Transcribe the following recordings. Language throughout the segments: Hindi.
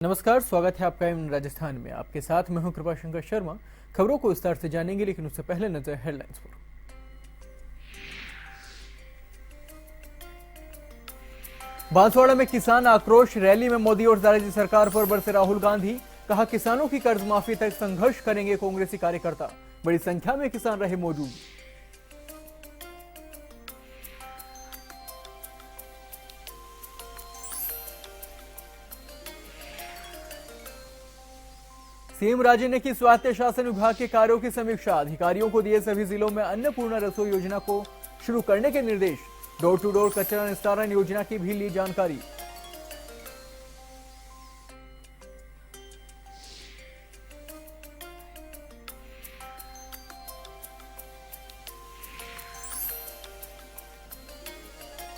नमस्कार, स्वागत है आपका इन राजस्थान में। आपके साथ मैं हूं कृपा शंकर शर्मा। खबरों को विस्तार से जानेंगे, लेकिन उससे पहले नजर हेडलाइंस पर। बांसवाड़ा में किसान आक्रोश रैली में मोदी और दादाजी सरकार पर बरसे राहुल गांधी। कहा, किसानों की कर्ज माफी तक संघर्ष करेंगे कांग्रेसी कार्यकर्ता। बड़ी संख्या में किसान रहे मौजूद। सीएम राजे ने की स्वायत्त शासन विभाग के कार्यों की समीक्षा। अधिकारियों को दिए सभी जिलों में अन्नपूर्णा रसोई योजना को शुरू करने के निर्देश। डोर टू डोर कचरा निस्तारण योजना की भी ली जानकारी।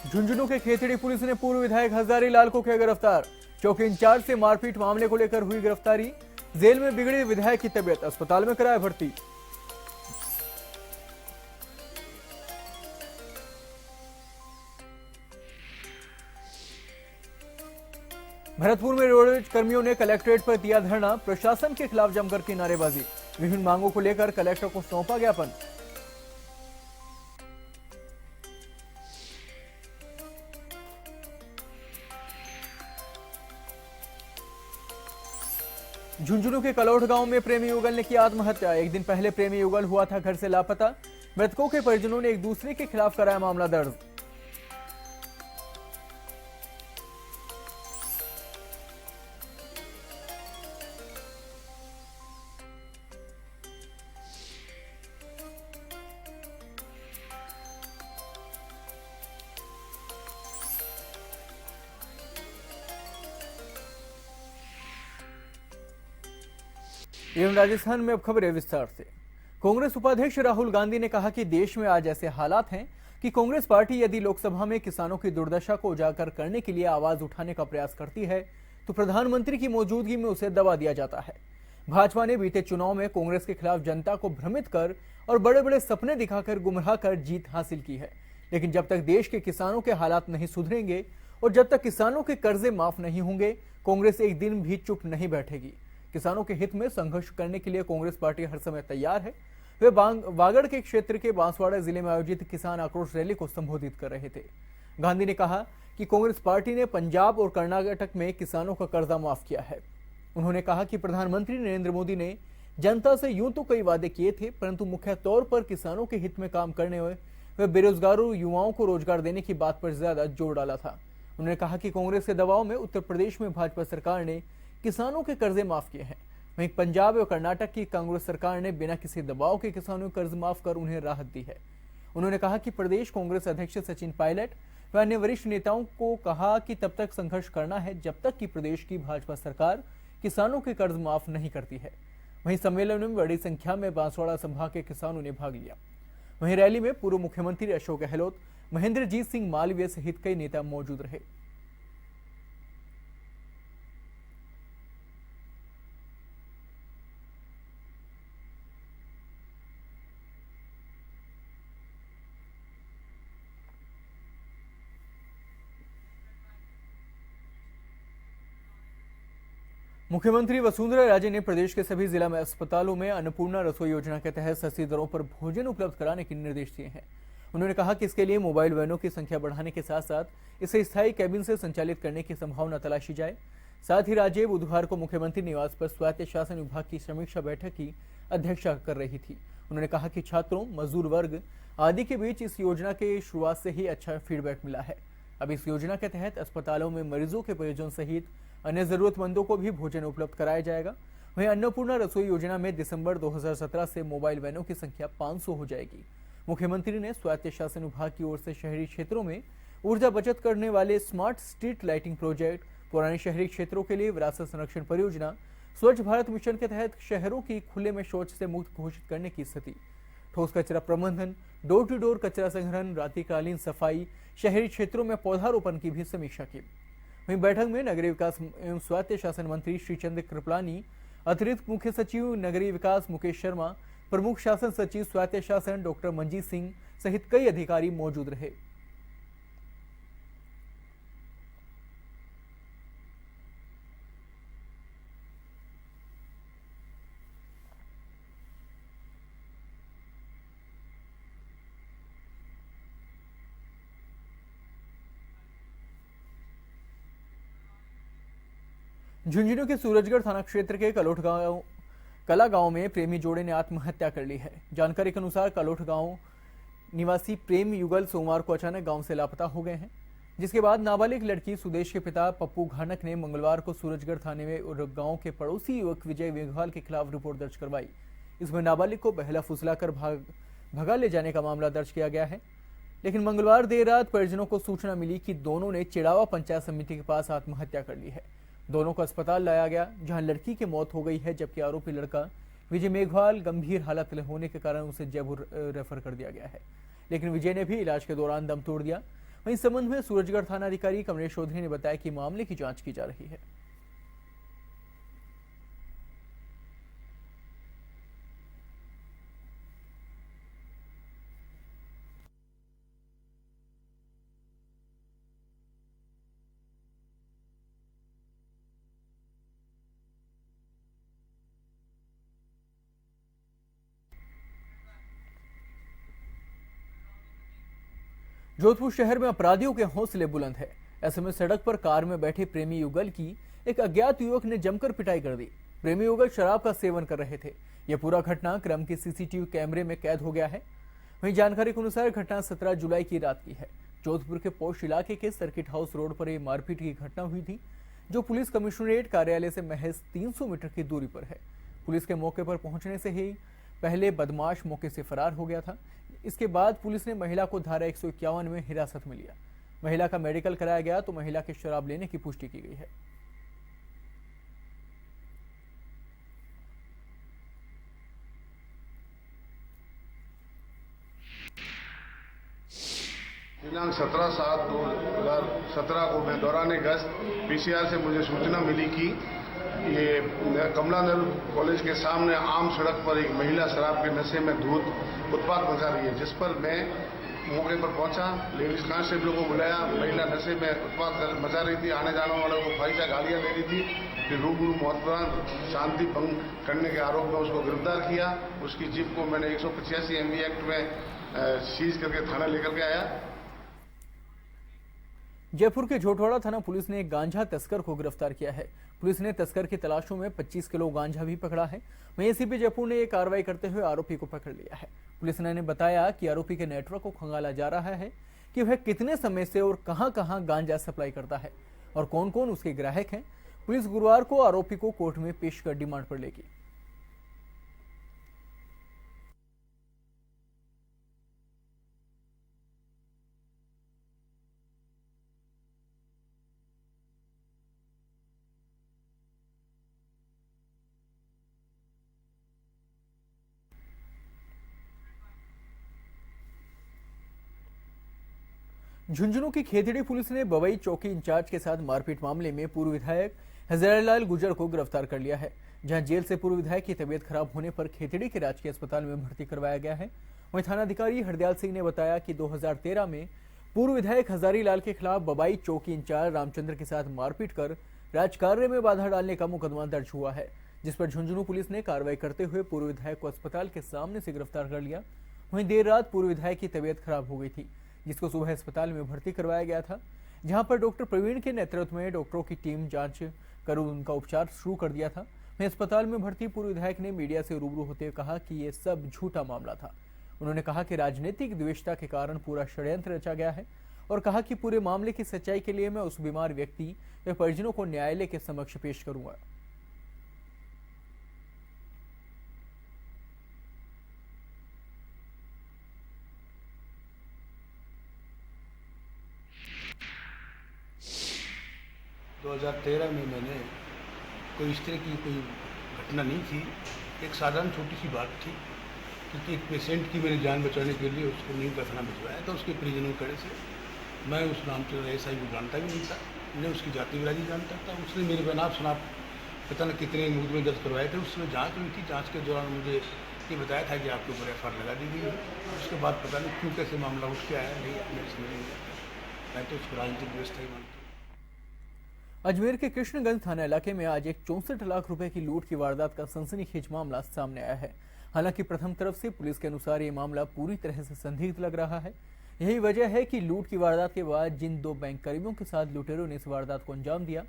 झुंझुनू के खेतड़ी पुलिस ने पूर्व विधायक हजारी लाल को किया गिरफ्तार। चौकी इंचार्ज से मारपीट मामले को लेकर हुई गिरफ्तारी। जेल में बिगड़ी विधायक की तबीयत, अस्पताल में कराया भर्ती। भरतपुर में रोडवेज कर्मियों ने कलेक्ट्रेट पर दिया धरना। प्रशासन के खिलाफ जमकर की नारेबाजी। विभिन्न मांगों को लेकर कलेक्टर को सौंपा ज्ञापन। झुंझुनू के कलौठ गांव में प्रेमी युगल ने की आत्महत्या। एक दिन पहले प्रेमी युगल हुआ था घर से लापता। मृतकों के परिजनों ने एक दूसरे के खिलाफ कराया मामला दर्ज। एवं राजस्थान में अब खबरें विस्तार से। कांग्रेस उपाध्यक्ष राहुल गांधी ने कहा कि देश में आज ऐसे हालात हैं कि कांग्रेस पार्टी यदि लोकसभा में किसानों की दुर्दशा को उजागर करने के लिए आवाज उठाने का प्रयास करती है तो प्रधानमंत्री की मौजूदगी में उसे दबा दिया जाता है। भाजपा ने बीते चुनाव में कांग्रेस के खिलाफ जनता को भ्रमित कर और बड़े बड़े सपने दिखाकर गुमराह कर जीत हासिल की है, लेकिन जब तक देश के किसानों के हालात नहीं सुधरेंगे और जब तक किसानों के कर्जे माफ नहीं होंगे, कांग्रेस एक दिन भी चुप नहीं बैठेगी। किसानों के हित में संघर्ष करने के लिए कांग्रेस पार्टी हर समय तैयार है। वे वागड़ के क्षेत्र के बांसवाड़ा जिले में आयोजित किसान आक्रोश रैली को संबोधित कर रहे थे। गांधी ने कहा कि कांग्रेस पार्टी ने पंजाब और कर्नाटक में किसानों का कर्जा माफ किया है। उन्होंने कहा कि प्रधानमंत्री नरेंद्र मोदी ने जनता से यूं तो कई वादे किए थे, परंतु मुख्य तौर पर किसानों के हित में काम करने हुए वे बेरोजगारों युवाओं को रोजगार देने की बात पर ज्यादा जोर डाला था। उन्होंने कहा कि कांग्रेस के दबाव में उत्तर प्रदेश में भाजपा सरकार ने किसानों के कर्जे माफ किए हैं, वहीं पंजाब और कर्नाटक की कांग्रेस सरकार ने बिना किसी दबाव के किसानों के कर्ज माफ कर उन्हें राहत दी है। उन्होंने कहा कि प्रदेश कांग्रेस अध्यक्ष सचिन पायलट व अन्य वरिष्ठ नेताओं को कहा कि तब तक संघर्ष करना है जब तक कि प्रदेश की भाजपा सरकार किसानों के कर्ज माफ नहीं करती है। वहीं सम्मेलन में बड़ी संख्या में बांसवाड़ा संभाग के किसानों ने भाग लिया। वहीं रैली में पूर्व मुख्यमंत्री अशोक गहलोत, महेंद्रजीत सिंह मालवीय सहित कई नेता मौजूद रहे। मुख्यमंत्री वसुंधरा राजे ने प्रदेश के सभी जिला में अस्पतालों में अन्नपूर्णा रसोई योजना के तहत सस्ती दरों पर भोजन उपलब्ध कराने के निर्देश दिए हैं। उन्होंने कहा कि इसके लिए मोबाइल वैनों की संख्या बढ़ाने के साथ साथ इसे स्थायी कैबिन से संचालित करने की संभावना तलाशी जाए। साथ ही राज्य बुधवार को मुख्यमंत्री निवास पर स्वायत्त शासन विभाग की समीक्षा बैठक की अध्यक्षता कर रही थी। उन्होंने कहा कि छात्रों, मजदूर वर्ग आदि के बीच इस योजना के शुरुआत से ही अच्छा फीडबैक मिला है। अब इस योजना के तहत अस्पतालों में मरीजों के परिजन सहित अन्य जरूरतमंदों को भी भोजन उपलब्ध कराया जाएगा। वहीं अन्नपूर्णा रसोई योजना में दिसंबर 2017 से मोबाइल वैनों की संख्या 500 हो जाएगी। मुख्यमंत्री ने स्वायत्त शासन विभाग की ओर से शहरी क्षेत्रों में ऊर्जा बचत करने वाले स्मार्ट स्ट्रीट लाइटिंग प्रोजेक्ट, पुराने शहरी क्षेत्रों के लिए विरासत संरक्षण परियोजना, स्वच्छ भारत मिशन के तहत शहरों की खुले में शौच से मुक्त घोषित करने की स्थिति, ठोस कचरा प्रबंधन, डोर टू डोर कचरा संग्रहण, रात्रिकालीन सफाई, शहरी क्षेत्रों में पौधारोपण की भी समीक्षा की। वहीं बैठक में नगरीय विकास एवं स्वायत्त शासन मंत्री श्रीचंद्र कृपलानी, अतिरिक्त मुख्य सचिव नगरीय विकास मुकेश शर्मा, प्रमुख शासन सचिव स्वायत्त शासन डॉक्टर मंजीत सिंह सहित कई अधिकारी मौजूद रहे। झुंझुनू के सूरजगढ़ थाना क्षेत्र के कला गांव में प्रेमी जोड़े ने आत्महत्या कर ली है। जानकारी के अनुसार कलोठ गांव निवासी प्रेम युगल सोमवार को अचानक गांव से लापता हो गए हैं, जिसके बाद नाबालिग लड़की सुदेश के पिता पप्पू घानक ने मंगलवार को सूरजगढ़ थाने में गांव के पड़ोसी युवक विजय मेघवाल के खिलाफ रिपोर्ट दर्ज करवाई। इसमें नाबालिग को बहला फुसलाकर भगा ले जाने का मामला दर्ज किया गया है। लेकिन मंगलवार देर रात परिजनों को सूचना मिली कि दोनों ने चिड़ावा पंचायत समिति के पास आत्महत्या कर ली है। दोनों को अस्पताल लाया गया, जहां लड़की की मौत हो गई है, जबकि आरोपी लड़का विजय मेघवाल गंभीर हालत में होने के कारण उसे जयपुर रेफर कर दिया गया है। लेकिन विजय ने भी इलाज के दौरान दम तोड़ दिया। वहीं इस संबंध में सूरजगढ़ थाना अधिकारी कमलेश चौधरी ने बताया कि मामले की जांच की जा रही है। जोधपुर शहर में अपराधियों के हौसले बुलंद है। ऐसे में सड़क पर कार में बैठे प्रेमी युगल की एक अज्ञात युवक ने जमकर पिटाई कर दी। प्रेमी युगल शराब का सेवन कर रहे थे। यह पूरा घटनाक्रम के सीसीटीवी कैमरे में कैद हो गया है। वहीं जानकारी के अनुसार घटना 17 जुलाई की रात की है। जोधपुर के पोश इलाके के सर्किट हाउस रोड पर यह मारपीट की घटना हुई थी, जो पुलिस कमिश्नरेट कार्यालय से महज 300 मीटर की दूरी पर है। पुलिस के मौके पर पहुंचने से ही पहले बदमाश मौके से फरार हो गया था। इसके बाद पुलिस ने महिला को धारा 151 में हिरासत में लिया। महिला का मेडिकल कराया गया तो महिला के शराब लेने की पुष्टि की गई है। दिनांक 17/7/2017 को मैं दौरान गश्त पीसीआर से मुझे सूचना मिली कि ये कमला नेहरू कॉलेज के सामने आम सड़क पर एक महिला शराब के नशे में धूत उत्पात मचा रही है, जिस पर मैं मौके पर पहुंचा। लेडीज कांस्टेबल को बुलाया। महिला नशे में उत्पात मचा रही थी, आने जाने वालों को फाइजा गालियां दे रही थी। फिर रूबरू महत्वपूर्ण शांति भंग करने के आरोप में उसको गिरफ्तार किया। उसकी जीप को मैंने 185 MV एक्ट में सीज करके थाना लेकर के आया। जयपुर के झोटवाड़ा थाना पुलिस ने एक गांजा तस्कर को गिरफ्तार किया है। पुलिस ने तस्कर की तलाशों में 25 किलो गांजा भी पकड़ा है। वहीं एसीपी जयपुर ने एक कार्रवाई करते हुए आरोपी को पकड़ लिया है। पुलिस ने बताया कि आरोपी के नेटवर्क को खंगाला जा रहा है कि वह कितने समय से और कहां-कहां गांजा सप्लाई करता है और कौन-कौन उसके ग्राहक हैं। पुलिस गुरुवार को आरोपी को कोर्ट में पेश कर डिमांड पर लेगी। झुंझुनू की खेतड़ी पुलिस ने बवई चौकी इंचार्ज के साथ मारपीट मामले में पूर्व विधायक हजारीलाल गुर्जर को गिरफ्तार कर लिया है, जहां जेल से पूर्व विधायक की तबीयत खराब होने पर खेतड़ी के राजकीय अस्पताल में भर्ती करवाया गया है। वहीं थानाधिकारी हरदयाल सिंह ने बताया कि 2013 में पूर्व विधायक हजारीलाल के खिलाफ बवई चौकी इंचार्ज रामचंद्र के साथ मारपीट कर राजकार्य में बाधा डालने का मुकदमा दर्ज हुआ है, जिस पर झुंझुनू पुलिस ने कार्रवाई करते हुए पूर्व विधायक को अस्पताल के सामने से गिरफ्तार कर लिया। वहीं देर रात पूर्व विधायक की तबीयत खराब हो गई थी, जिसको सुबह अस्पताल में भर्ती करवाया गया था, जहां पर डॉक्टर प्रवीण के नेतृत्व में डॉक्टरों की टीम जांच कर उनका उपचार शुरू कर दिया था। वहीं अस्पताल में भर्ती पूर्व विधायक ने मीडिया से रूबरू होते हुए कहा कि ये सब झूठा मामला था। उन्होंने कहा कि राजनीतिक द्वेषता के कारण पूरा षड्यंत्र रचा गया है और कहा कि पूरे मामले की सच्चाई के लिए मैं उस बीमार व्यक्ति व परिजनों को न्यायालय के समक्ष पेश करूंगा। दो 2013 में मैंने कोई इस तरह की कोई घटना नहीं थी, एक साधारण छोटी सी बात थी, क्योंकि एक पेशेंट की मैंने जान बचाने के लिए उसको नीम का थाना भिजवाया था। उसके परिजनों की तरह से मैं उस रामचंद्र SI को जानता भी नहीं था, मैं उसकी जाति विराजी जानता था। उसने मेरे बनाफ शनाफ पता न कितने मुकदमे दर्ज करवाए थे। उसमें जाँच हुई थी, जाँच के दौरान मुझे ये बताया था कि आपके ऊपर FIR लगा दी गई है। उसके बाद पता नहीं क्यों कैसे मामला उठ के आया, नहीं मेरे समझ नहीं आता। मैं तो उसको राजनीतिक व्यवस्था ही मानता हूँ। अजमेर के कृष्णगंज थाना इलाके में आज एक 64 लाख रुपए की लूट की वारदात का सनसनीखेज मामला सामने आया है। हालांकि प्रथम तरफ से पुलिस के अनुसार ये मामला पूरी तरह से संदिग्ध लग रहा है। यही वजह है कि लूट की वारदात के बाद जिन 2 बैंक कर्मियों के साथ लुटेरों ने इस वारदात को अंजाम दिया,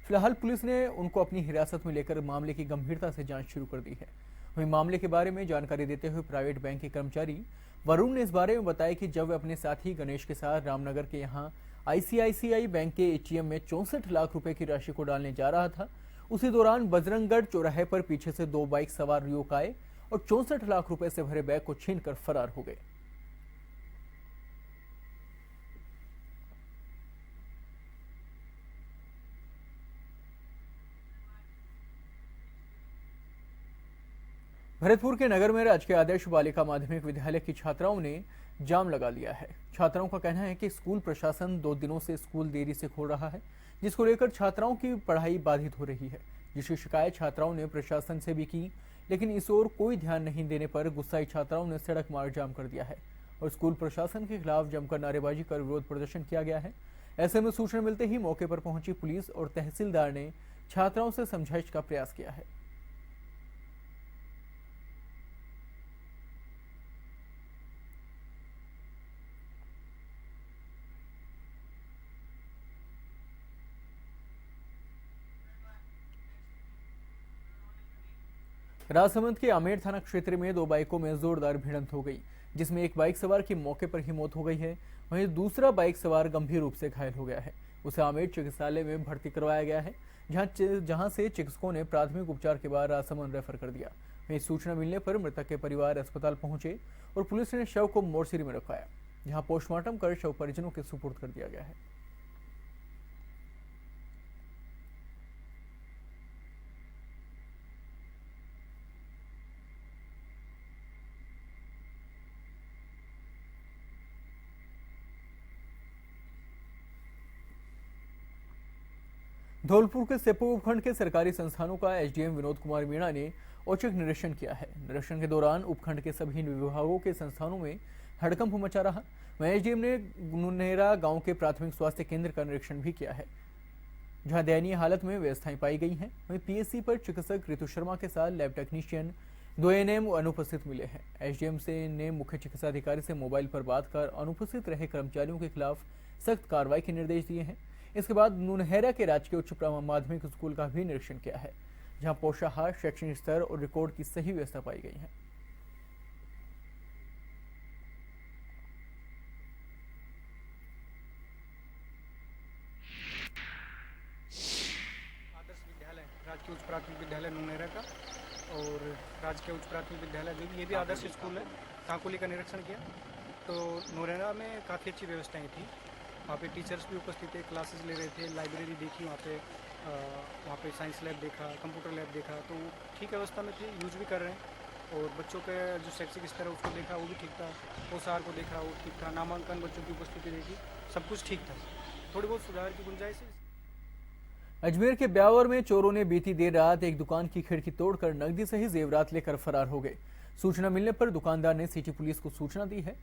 फिलहाल पुलिस ने उनको अपनी हिरासत में लेकर मामले की गंभीरता से जांच शुरू कर दी है। वहीं मामले के बारे में जानकारी देते हुए प्राइवेट बैंक के कर्मचारी वरुण ने इस बारे में बताया कि जब वह अपने साथी गणेश के साथ रामनगर के यहां आईसीआईसीआई बैंक के एटीएम में 64 लाख रुपए की राशि को डालने जा रहा था, उसी दौरान बजरंगगढ़ चौराहे पर पीछे से 2 बाइक सवार युवक आए और 64 लाख रुपए से भरे बैग को छीनकर फरार हो गए। भरतपुर के नगर में राजकीय आदर्श बालिका माध्यमिक विद्यालय की छात्राओं ने जाम लगा लिया है। छात्राओं का कहना है कि स्कूल प्रशासन 2 दिनों से स्कूल देरी से खोल रहा है, जिसको लेकर छात्राओं की पढ़ाई बाधित हो रही है, जिसकी शिकायत छात्राओं ने प्रशासन से भी की, लेकिन इस ओर कोई ध्यान नहीं देने पर गुस्साई छात्राओं ने सड़क मार्ग जाम कर दिया है और स्कूल प्रशासन के खिलाफ जमकर नारेबाजी कर विरोध प्रदर्शन किया गया है। ऐसे में सूचना मिलते ही मौके पर पहुंची पुलिस और तहसीलदार ने छात्राओं से समझाइश का प्रयास किया है। राजसमंद के आमेर थाना क्षेत्र में 2 बाइकों में जोरदार भिड़ंत हो गई, जिसमें एक बाइक सवार की मौके पर ही मौत हो गई है। वहीं दूसरा बाइक सवार गंभीर रूप से घायल हो गया है। उसे आमेर चिकित्सालय में भर्ती करवाया गया है, जहां से चिकित्सकों ने प्राथमिक उपचार के बाद राजसमंद रेफर कर दिया। वहीं सूचना मिलने पर मृतक के परिवार अस्पताल पहुंचे और पुलिस ने शव को मोर्चरी में रखवाया, जहां पोस्टमार्टम कर शव परिजनों के सुपुर्द कर दिया गया है। धौलपुर के सेप्पू उपखंड के सरकारी संस्थानों का एसडीएम विनोद कुमार मीणा ने औचक निरीक्षण किया है। निरीक्षण के दौरान उपखंड के सभी विभागों के संस्थानों में हड़कंप मचा रहा। वहीं एसडीएम ने नुनेरा गांव के प्राथमिक स्वास्थ्य केंद्र का निरीक्षण भी किया है, जहां दयनीय हालत में व्यवस्थाएं पाई गई हैं। वहीं पीएससी पर चिकित्सक ऋतु शर्मा के साथ लैब टेक्नीशियन 2 एएनएम अनुपस्थित मिले हैं। एसडीएम ने मुख्य चिकित्सा अधिकारी से मोबाइल पर बात कर अनुपस्थित रहे कर्मचारियों के खिलाफ सख्त कार्रवाई के निर्देश दिए हैं। इसके बाद नुनहेरा के राजकीय उच्च माध्यमिक स्कूल का भी निरीक्षण किया है, जहां पोषाहार, शैक्षणिक स्तर और रिकॉर्ड की सही व्यवस्था पाई गई है। आदर्श विद्यालय राजकीय उच्च प्राथमिक विद्यालय नुनेरा का और राजकीय उच्च प्राथमिक विद्यालय जो ये भी आदर्श स्कूल है, तांकुली का निरीक्षण किया तो नुनेरा में काफ़ी अच्छी व्यवस्थाएं थी। वहाँ पे टीचर्स भी उपस्थित थे, क्लासेस ले रहे थे, लाइब्रेरी देखी वहाँ पे साइंस लैब देखा, कंप्यूटर लैब देखा, तो ठीक व्यवस्था में थे, यूज भी कर रहे हैं। और बच्चों का जो शैक्षिक स्तर है उसको देखा, वो भी ठीक था। पोषाहार को देखा, वो ठीक था। नामांकन बच्चों की उपस्थिति देखी, सब कुछ ठीक था। थोड़ी बहुत सुधार की गुंजाइश है। अजमेर के ब्यावर में चोरों ने बीती देर रात एक दुकान की खिड़की तोड़कर नकदी सहित जेवरात लेकर फरार हो गए। सूचना मिलने पर दुकानदार ने सिटी पुलिस को सूचना दी है।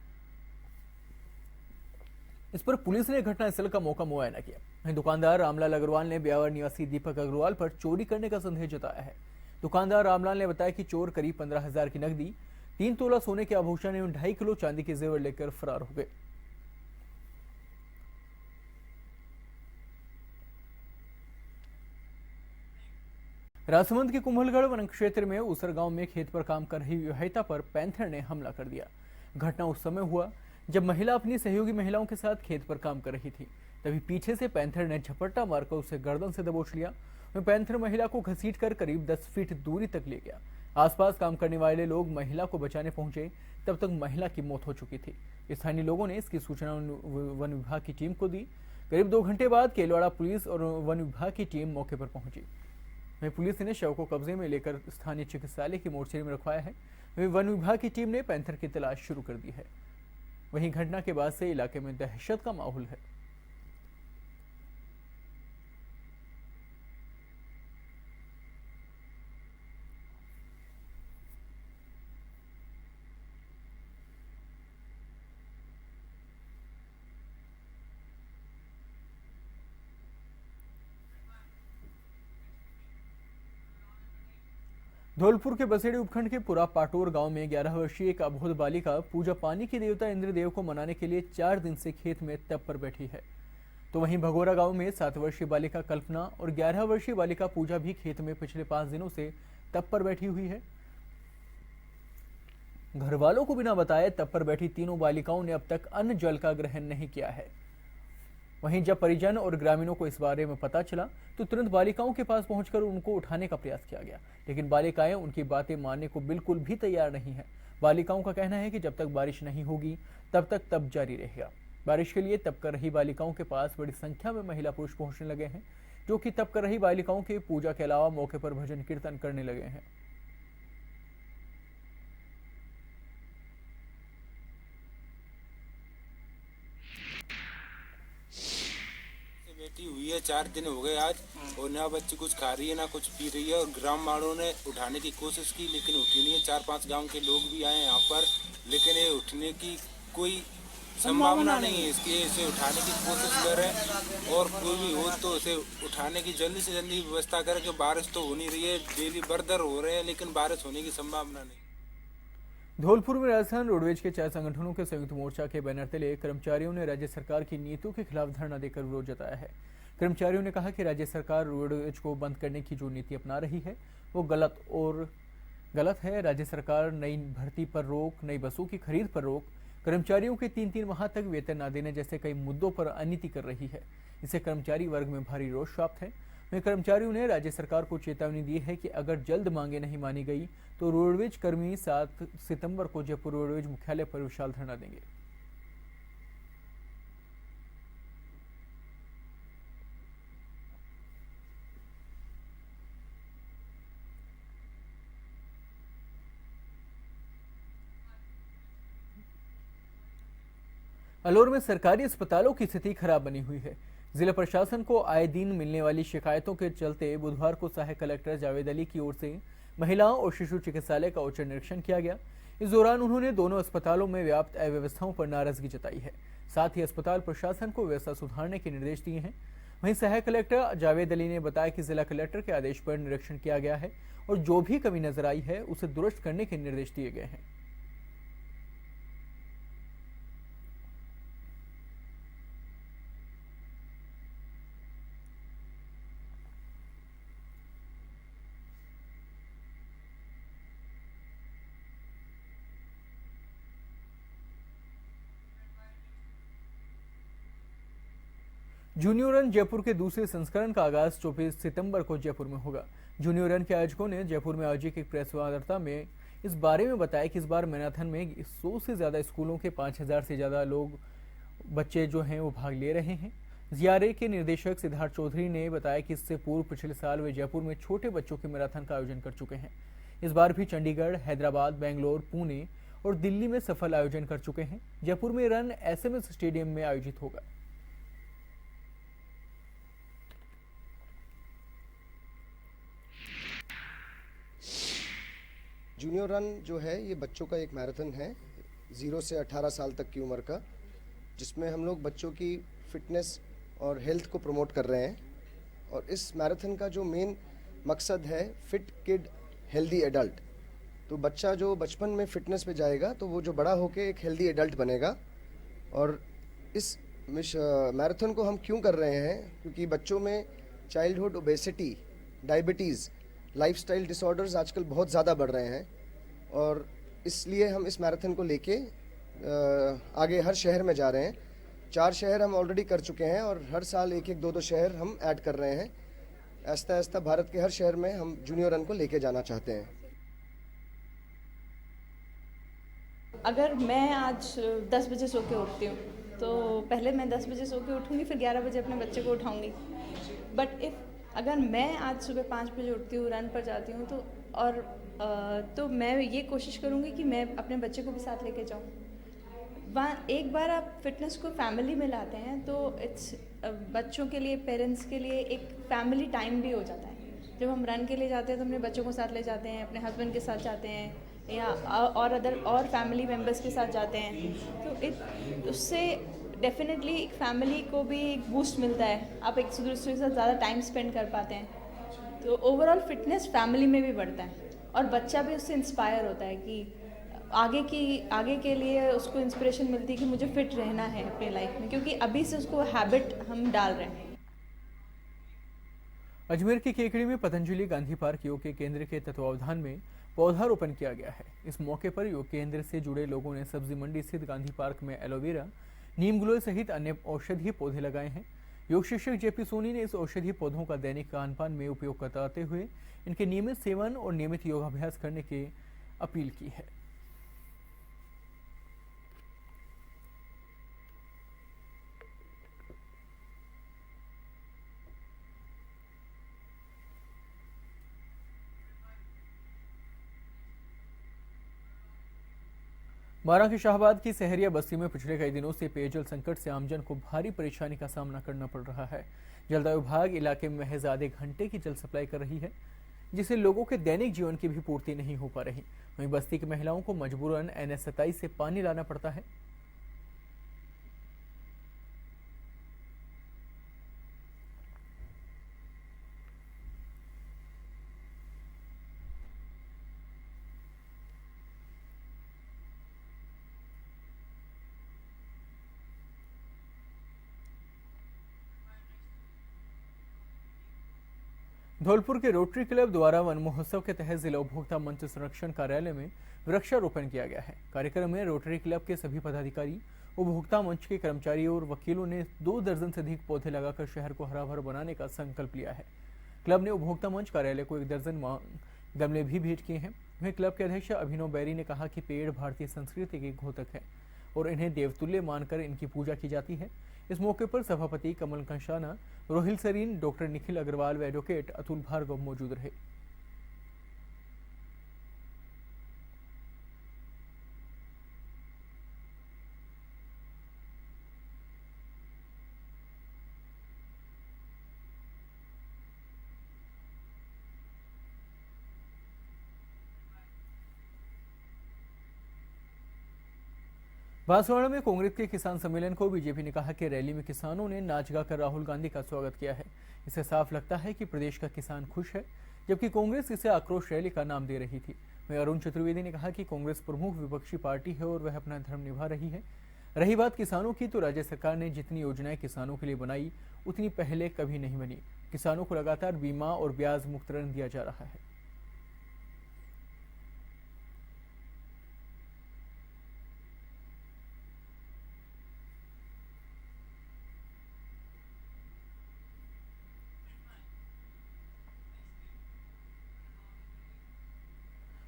इस पर पुलिस ने घटनास्थल का मौका मुआयना किया। दुकानदार रामलाल अग्रवाल ने ब्यावर निवासी दीपक अग्रवाल पर चोरी करने का संदेह जताया है। दुकानदार रामलाल ने बताया कि चोर करीब 15,000 की नकदी, 3 तोला सोने के आभूषण एवं 2.5 किलो चांदी के जेवर लेकर फरार हो गए। राजसमंद के कुंभलगढ़ वन क्षेत्र में उसर गांव में खेत पर काम कर रही विवाहिता पर पैंथर ने हमला कर दिया। घटना उस समय हुआ जब महिला अपनी सहयोगी महिलाओं के साथ खेत पर काम कर रही थी। तभी पीछे से पैंथर ने झपट्टा मारकर उसे गर्दन से दबोच लिया। पैंथर महिला को घसीटकर करीब 10 फीट दूरी तक ले गया। आसपास काम करने वाले लोग महिला को बचाने पहुंचे, तब तक महिला की मौत हो चुकी थी। स्थानीय लोगों ने इसकी सूचना वन विभाग की टीम को दी। करीब 2 घंटे बाद केलवाड़ा पुलिस और वन विभाग की टीम मौके पर पहुंची। वहीं पुलिस ने शव को कब्जे में लेकर स्थानीय चिकित्सालय की मोर्चरी में रखवाया है। वहीं वन विभाग की टीम ने पैंथर की तलाश शुरू कर दी है। वहीं घटना के बाद से इलाके में दहशत का माहौल है। धौलपुर के बसेड़ी उपखंड के पुरा पाटोर गांव में 11 वर्षीय एक अबोध बालिका पूजा पानी के देवता इंद्रदेव को मनाने के लिए 4 दिन से खेत में तप पर बैठी है। तो वहीं भगोरा गांव में 7 वर्षीय बालिका कल्पना और 11 वर्षीय बालिका पूजा भी खेत में पिछले 5 दिनों से तप पर बैठी हुई है। घर वालों को बिना बताए तप पर बैठी तीनों बालिकाओं ने अब तक अन्न जल का ग्रहण नहीं किया है। वहीं जब परिजन और ग्रामीणों को इस बारे में पता चला तो तुरंत बालिकाओं के पास पहुंचकर उनको उठाने का प्रयास किया गया, लेकिन बालिकाएं उनकी बातें मानने को बिल्कुल भी तैयार नहीं है। बालिकाओं का कहना है कि जब तक बारिश नहीं होगी तब तक तप जारी रहेगा। बारिश के लिए तप कर रही बालिकाओं के पास बड़ी संख्या में महिला पुरुष पहुंचने लगे हैं, जो कि तप कर रही बालिकाओं के पूजा के अलावा मौके पर भजन कीर्तन करने लगे हैं। बैठी हुई है, 4 दिन हो गए आज, और ना बच्ची कुछ खा रही है ना कुछ पी रही है। और ग्राम वालों ने उठाने की कोशिश की लेकिन उठी नहीं है। 4-5 गांव के लोग भी आए यहाँ पर, लेकिन ये उठने की कोई संभावना नहीं है। इसकी इसे उठाने की कोशिश करें और कोई भी हो तो इसे उठाने की जल्दी से जल्दी व्यवस्था करें कि बारिश तो हो नहीं रही है, डेली बरदर हो रहे हैं लेकिन बारिश होने की संभावना नहीं। धौलपुर में राजस्थान रोडवेज के 4 संगठनों के संयुक्त मोर्चा के बैनर तले कर्मचारियों ने राज्य सरकार की नीतियों के खिलाफ धरना देकर विरोध जताया है। कर्मचारियों ने कहा कि राज्य सरकार रोडवेज को बंद करने की जो नीति अपना रही है वो गलत है। राज्य सरकार नई भर्ती पर रोक, नई बसों की खरीद पर रोक, कर्मचारियों के 3-3 माह तक वेतन न देने जैसे कई मुद्दों पर अननीति कर रही है। इससे कर्मचारी वर्ग में भारी रोष व्याप्त है। वहीं कर्मचारियों ने राज्य सरकार को चेतावनी दी है कि अगर जल्द मांगे नहीं मानी गई तो रोडवेज कर्मी 7 सितंबर को जयपुर रोडवेज मुख्यालय पर विशाल धरना देंगे। अलवर में सरकारी अस्पतालों की स्थिति खराब बनी हुई है। जिला प्रशासन को आए दिन मिलने वाली शिकायतों के चलते बुधवार को सहायक कलेक्टर जावेद अली की ओर से महिलाओं और शिशु चिकित्सालय का औचक निरीक्षण किया गया। इस दौरान उन्होंने दोनों अस्पतालों में व्याप्त अव्यवस्थाओं पर नाराजगी जताई है। साथ ही अस्पताल प्रशासन को व्यवस्था सुधारने के निर्देश दिए हैं। वहीं सहायक कलेक्टर जावेद अली ने बताया कि जिला कलेक्टर के आदेश पर निरीक्षण किया गया है और जो भी कमी नजर आई है उसे दुरुस्त करने के निर्देश दिए गए हैं। जूनियर रन जयपुर के दूसरे संस्करण का आगाज 24 सितंबर को जयपुर में होगा। जूनियर रन के आयोजकों ने जयपुर में आयोजित एक प्रेस वार्ता में इस बारे में बताया कि इस बार मैराथन में 100 से ज्यादा स्कूलों के 5000 से ज्यादा बच्चे जो हैं वो भाग ले रहे हैं। जियारे के निदेशक सिद्धार्थ चौधरी ने बताया कि इससे पूर्व पिछले साल वे जयपुर में छोटे बच्चों के मैराथन का आयोजन कर चुके हैं। इस बार भी चंडीगढ़, हैदराबाद, बेंगलोर, पुणे और दिल्ली में सफल आयोजन कर चुके हैं। जयपुर में रन SMS स्टेडियम में आयोजित होगा। जूनियर रन जो है ये बच्चों का एक मैराथन है 0 से 18 साल तक की उम्र का, जिसमें हम लोग बच्चों की फिटनेस और हेल्थ को प्रमोट कर रहे हैं। और इस मैराथन का जो मेन मकसद है फिट किड हेल्दी एडल्ट। तो बच्चा जो बचपन में फिटनेस पे जाएगा तो वो जो बड़ा होके एक हेल्दी एडल्ट बनेगा। और इस मैराथन को हम क्यों कर रहे हैं, क्योंकि बच्चों में childhood obesity, diabetes, lifestyle disorders आजकल बहुत ज़्यादा बढ़ रहे हैं। और इसलिए हम इस मैराथन को लेके आगे हर शहर में जा रहे हैं। 4 शहर हम ऑलरेडी कर चुके हैं और हर साल 1-2 शहर हम ऐड कर रहे हैं। ऐसा ऐसा भारत के हर शहर में हम जूनियर रन को लेके जाना चाहते हैं। अगर मैं आज 10 बजे सो के उठती हूँ तो पहले मैं 10 बजे सो के उठूँगी, फिर 11 बजे अपने बच्चे को उठाऊँगी। बट अगर मैं आज सुबह 5 बजे उठती हूँ, रन पर जाती हूँ तो मैं ये कोशिश करूँगी कि मैं अपने बच्चे को भी साथ लेके जाऊँ। वहाँ एक बार आप फिटनेस को फैमिली में लाते हैं तो इट्स बच्चों के लिए, पेरेंट्स के लिए एक फैमिली टाइम भी हो जाता है। जब हम रन के लिए जाते हैं तो अपने बच्चों को साथ ले जाते हैं, अपने हस्बैंड के साथ जाते हैं या और फैमिली मेम्बर्स के साथ जाते हैं। तो उससे डेफिनेटली एक फैमिली को भी एक बूस्ट मिलता है, आप एक दूसरे के साथ ज़्यादा टाइम स्पेंड कर पाते हैं। तो ओवरऑल फिटनेस फैमिली में भी बढ़ता है और बच्चा भी उससे इंस्पायर होता है कि आगे के लिए उसको इंस्पिरेशन मिलती है कि मुझे फिट रहना है अपने लाइफ में, क्योंकि अभी से उसको हैबिट हम डाल रहे हैं। अजमेर की केकड़ी में पतंजलि गांधी पार्क योग के केंद्र के तत्वावधान में पौधारोपण किया गया है। इस मौके पर योग केंद्र से जुड़े लोगों ने सब्जी मंडी स्थित गांधी पार्क में एलोवेरा, नीम गिलोय सहित अन्य औषधीय पौधे लगाए हैं। योग शिक्षक जेपी सोनी ने इस औषधीय पौधों का दैनिक खान-पान में उपयोग बताते हुए इनके नियमित सेवन और नियमित योगाभ्यास करने की अपील की है। बारां के शाहबाद की सहरिया बस्ती में पिछले कई दिनों से पेयजल संकट से आमजन को भारी परेशानी का सामना करना पड़ रहा है। जलदाय विभाग इलाके में महज आधे घंटे की जल सप्लाई कर रही है, जिससे लोगों के दैनिक जीवन की भी पूर्ति नहीं हो पा रही। वहीं बस्ती की महिलाओं को मजबूरन NH 27 से पानी लाना पड़ता है। धौलपुर के रोटरी क्लब द्वारा वन महोत्सव के तहत जिला उपभोक्ता मंच संरक्षण कार्यालय में वृक्षारोपण किया गया है। कार्यक्रम में रोटरी क्लब के सभी पदाधिकारी, उपभोक्ता मंच के कर्मचारी और वकीलों ने 2 दर्जन से अधिक पौधे लगाकर शहर को हरा भरा बनाने का संकल्प लिया है। क्लब ने उपभोक्ता मंच कार्यालय को 1 दर्जन गमले भी भेंट किए हैं। वहीं क्लब के अध्यक्ष अभिनव बैरी ने कहा कि पेड़ भारतीय संस्कृति के घोतक है और इन्हें देवतुल्य मानकर इनकी पूजा की जाती है। इस मौके पर सभापति कमल कंशाना, रोहिल सरीन, डॉक्टर निखिल अग्रवाल व एडवोकेट अतुल भार्गव मौजूद रहे। बांसवाड़ा में कांग्रेस के किसान सम्मेलन को बीजेपी ने कहा कि रैली में किसानों ने नाच गाकर राहुल गांधी का स्वागत किया है। इससे साफ लगता है कि प्रदेश का किसान खुश है, जबकि कांग्रेस इसे आक्रोश रैली का नाम दे रही थी। वहीं अरुण चतुर्वेदी ने कहा कि कांग्रेस प्रमुख विपक्षी पार्टी है और वह अपना धर्म निभा रही है। रही बात किसानों की, तो राज्य सरकार ने जितनी योजनाएं किसानों के लिए बनाई उतनी पहले कभी नहीं बनी। किसानों को लगातार बीमा और ब्याज मुक्त ऋण दिया जा रहा है।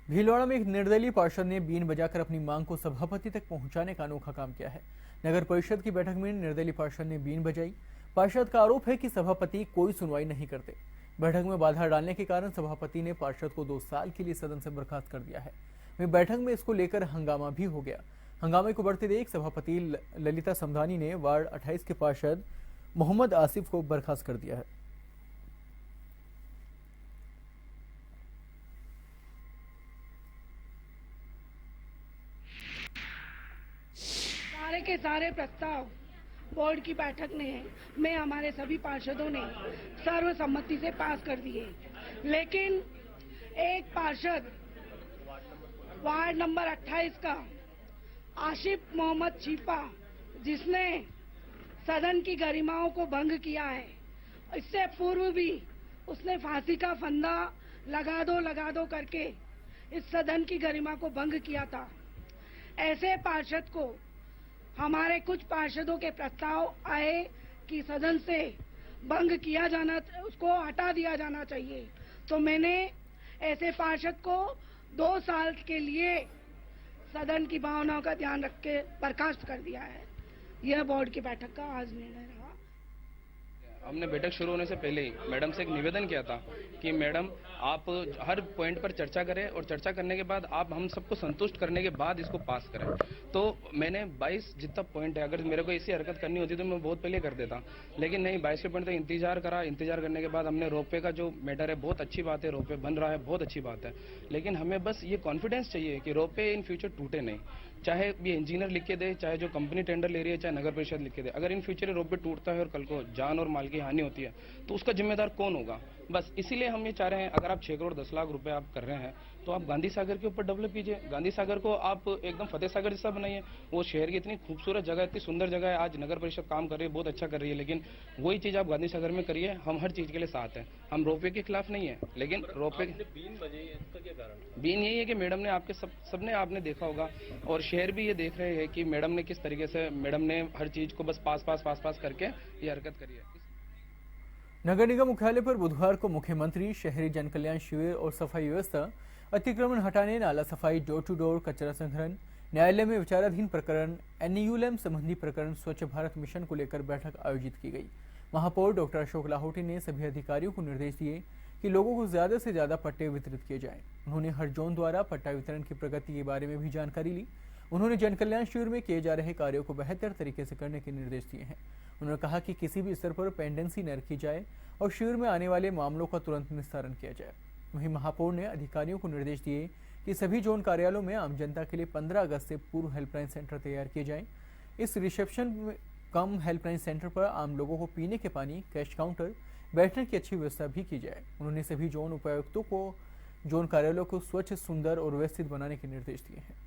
भीलवाड़ा में एक निर्दलीय पार्षद ने बीन बजाकर अपनी मांग को सभापति तक पहुंचाने का अनोखा काम किया है। नगर परिषद की बैठक में निर्दलीय पार्षद ने बीन बजाई। पार्षद का आरोप है कि सभापति कोई सुनवाई नहीं करते। बैठक में बाधा डालने के कारण सभापति ने पार्षद को 2 साल के लिए सदन से बर्खास्त कर दिया है। वहीं बैठक में इसको लेकर हंगामा भी हो गया। हंगामे को बढ़ते देख सभापति ललिता समधानी ने वार्ड 28 के पार्षद मोहम्मद आसिफ को बर्खास्त कर दिया है। सारे के सारे प्रस्ताव बोर्ड की बैठक में हमारे सभी पार्षदों ने सर्वसम्मति से पास कर दिए, लेकिन एक पार्षद वार्ड नंबर 28 का आसिफ मोहम्मद छिपा, जिसने सदन की गरिमाओं को भंग किया है, इससे पूर्व भी उसने फांसी का फंदा लगा दो करके इस सदन की गरिमा को भंग किया था। ऐसे पार्षद को हमारे कुछ पार्षदों के प्रस्ताव आए कि सदन से भंग किया जाना, उसको हटा दिया जाना चाहिए, तो मैंने ऐसे पार्षद को 2 साल के लिए सदन की भावनाओं का ध्यान रख के बर्खास्त कर दिया है। यह बोर्ड की बैठक का आज निर्णय रहा। हमने बैठक शुरू होने से पहले ही मैडम से एक निवेदन किया था कि मैडम आप हर पॉइंट पर चर्चा करें और चर्चा करने के बाद आप हम सबको संतुष्ट करने के बाद इसको पास करें। तो मैंने 22 जितना पॉइंट है, अगर मेरे को ऐसी हरकत करनी होती तो मैं बहुत पहले कर देता, लेकिन नहीं, 22 के पॉइंट तक इंतजार करा। इंतजार करने के बाद हमने रोपवे का जो मैटर है, बहुत अच्छी बात है, रोपवे बन रहा है, बहुत अच्छी बात है, लेकिन हमें बस ये कॉन्फिडेंस चाहिए कि रोपवे इन फ्यूचर टूटे नहीं। चाहे ये इंजीनियर लिख के दे, चाहे जो कंपनी टेंडर ले रही है, चाहे नगर परिषद लिख के दे, अगर इन फ्यूचर रोपवे टूटता है और कल को जान और माल की हानि होती है तो उसका जिम्मेदार कौन होगा? बस इसीलिए हम ये चाह रहे हैं, अगर आप 6 करोड़ 10 लाख रुपए आप कर रहे हैं तो आप गांधी सागर के ऊपर डेवलप कीजिए। गांधी सागर को आप एकदम फतेह सागर जैसा बनाइए। वो शहर की इतनी खूबसूरत जगह, इतनी सुंदर जगह है, आज नगर परिषद काम कर रही है, बहुत अच्छा कर रही है, लेकिन वही चीज आप गांधी सागर में करिए। हम हर चीज के लिए साथ हैं, हम रोपवे के खिलाफ नहीं है, लेकिन रोपवे बीन यही है कि मैडम ने आपके सबने आपने देखा होगा, और शहर भी ये देख रहे हैं कि मैडम ने किस तरीके से मैडम ने हर चीज को बस पास करके ये हरकत करी है। नगर निगम मुख्यालय पर बुधवार को मुख्यमंत्री शहरी जन कल्याण शिविर और सफाई व्यवस्था, अतिक्रमण हटाने, नाला सफाई, डोर टू डोर कचरा संग्रहण, न्यायालय में विचाराधीन प्रकरण, एनयूएलएम संबंधी प्रकरण, स्वच्छ भारत मिशन को लेकर बैठक आयोजित की गई। महापौर डॉक्टर अशोक लाहोटी ने सभी अधिकारियों को निर्देश दिए कि लोगों को ज्यादा से ज्यादा पट्टे वितरित किए जाएं। उन्होंने हर जोन द्वारा पट्टा वितरण की प्रगति के बारे में भी जानकारी ली। उन्होंने जन कल्याण शिविर में किए जा रहे कार्यों को बेहतर तरीके से करने के निर्देश दिए हैं। उन्होंने कहा कि किसी भी स्तर पर पेंडेंसी न रखी जाए और शिविर में आने वाले मामलों का तुरंत निस्तारण किया जाए। वहीं महापौर ने अधिकारियों को निर्देश दिए कि सभी जोन कार्यालयों में आम जनता के लिए 15 अगस्त से पूर्व हेल्पलाइन सेंटर तैयार किए जाएं। इस रिसेप्शन कम हेल्पलाइन सेंटर पर आम लोगों को पीने के पानी, कैश काउंटर, बैठने की अच्छी व्यवस्था भी की जाए। उन्होंने सभी जोन उपायुक्तों को जोन कार्यालयों को स्वच्छ, सुंदर और व्यवस्थित बनाने के निर्देश दिए हैं।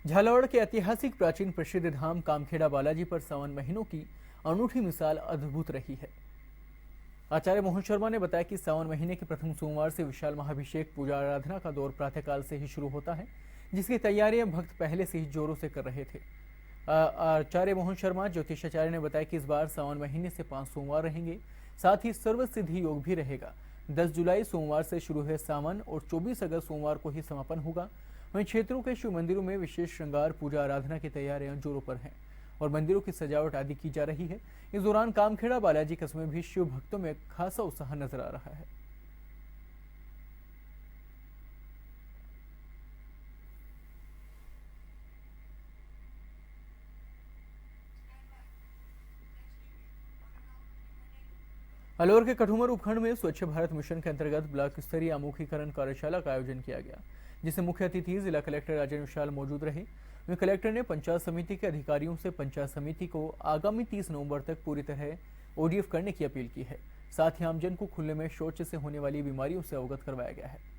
झालावाड़ के ऐतिहासिक प्राचीन प्रसिद्ध धाम कामखेड़ा बालाजी पर सावन महीनों की अनूठी मिसाल अद्भुत रही है। आचार्य मोहन शर्मा ने बताया कि सावन महीने के प्रथम सोमवार से विशाल महाभिषेक पूजा आराधना का दौर प्रातःकाल से ही शुरू होता है, जिसकी तैयारियां भक्त पहले से ही जोरों से कर रहे थे। आचार्य मोहन शर्मा ज्योतिषाचार्य ने बताया कि इस बार सावन महीने से 5 सोमवार रहेंगे, साथ ही सर्व सिद्धि योग भी रहेगा। 10 जुलाई सोमवार से शुरू है सावन और 24 अगस्त सोमवार को ही समापन होगा। वहीं क्षेत्रों के शिव मंदिरों में विशेष श्रृंगार, पूजा आराधना की तैयारियां जोरों पर हैं और मंदिरों की सजावट आदि की जा रही है। इस दौरान कामखेड़ा बालाजी कस्बे में भी शिव भक्तों में खासा उत्साह नजर आ रहा है। अलवर के कठुमर उपखंड में स्वच्छ भारत मिशन के अंतर्गत ब्लॉक स्तरीय आमुखीकरण कार्यशाला का आयोजन किया गया, जिसमें मुख्य अतिथि जिला कलेक्टर राजेंद्र विशाल मौजूद रहे। वहीं कलेक्टर ने पंचायत समिति के अधिकारियों से पंचायत समिति को आगामी 30 नवंबर तक पूरी तरह ओडीएफ करने की अपील की है। साथ ही आमजन को खुले में शौच से होने वाली बीमारियों से अवगत करवाया गया है।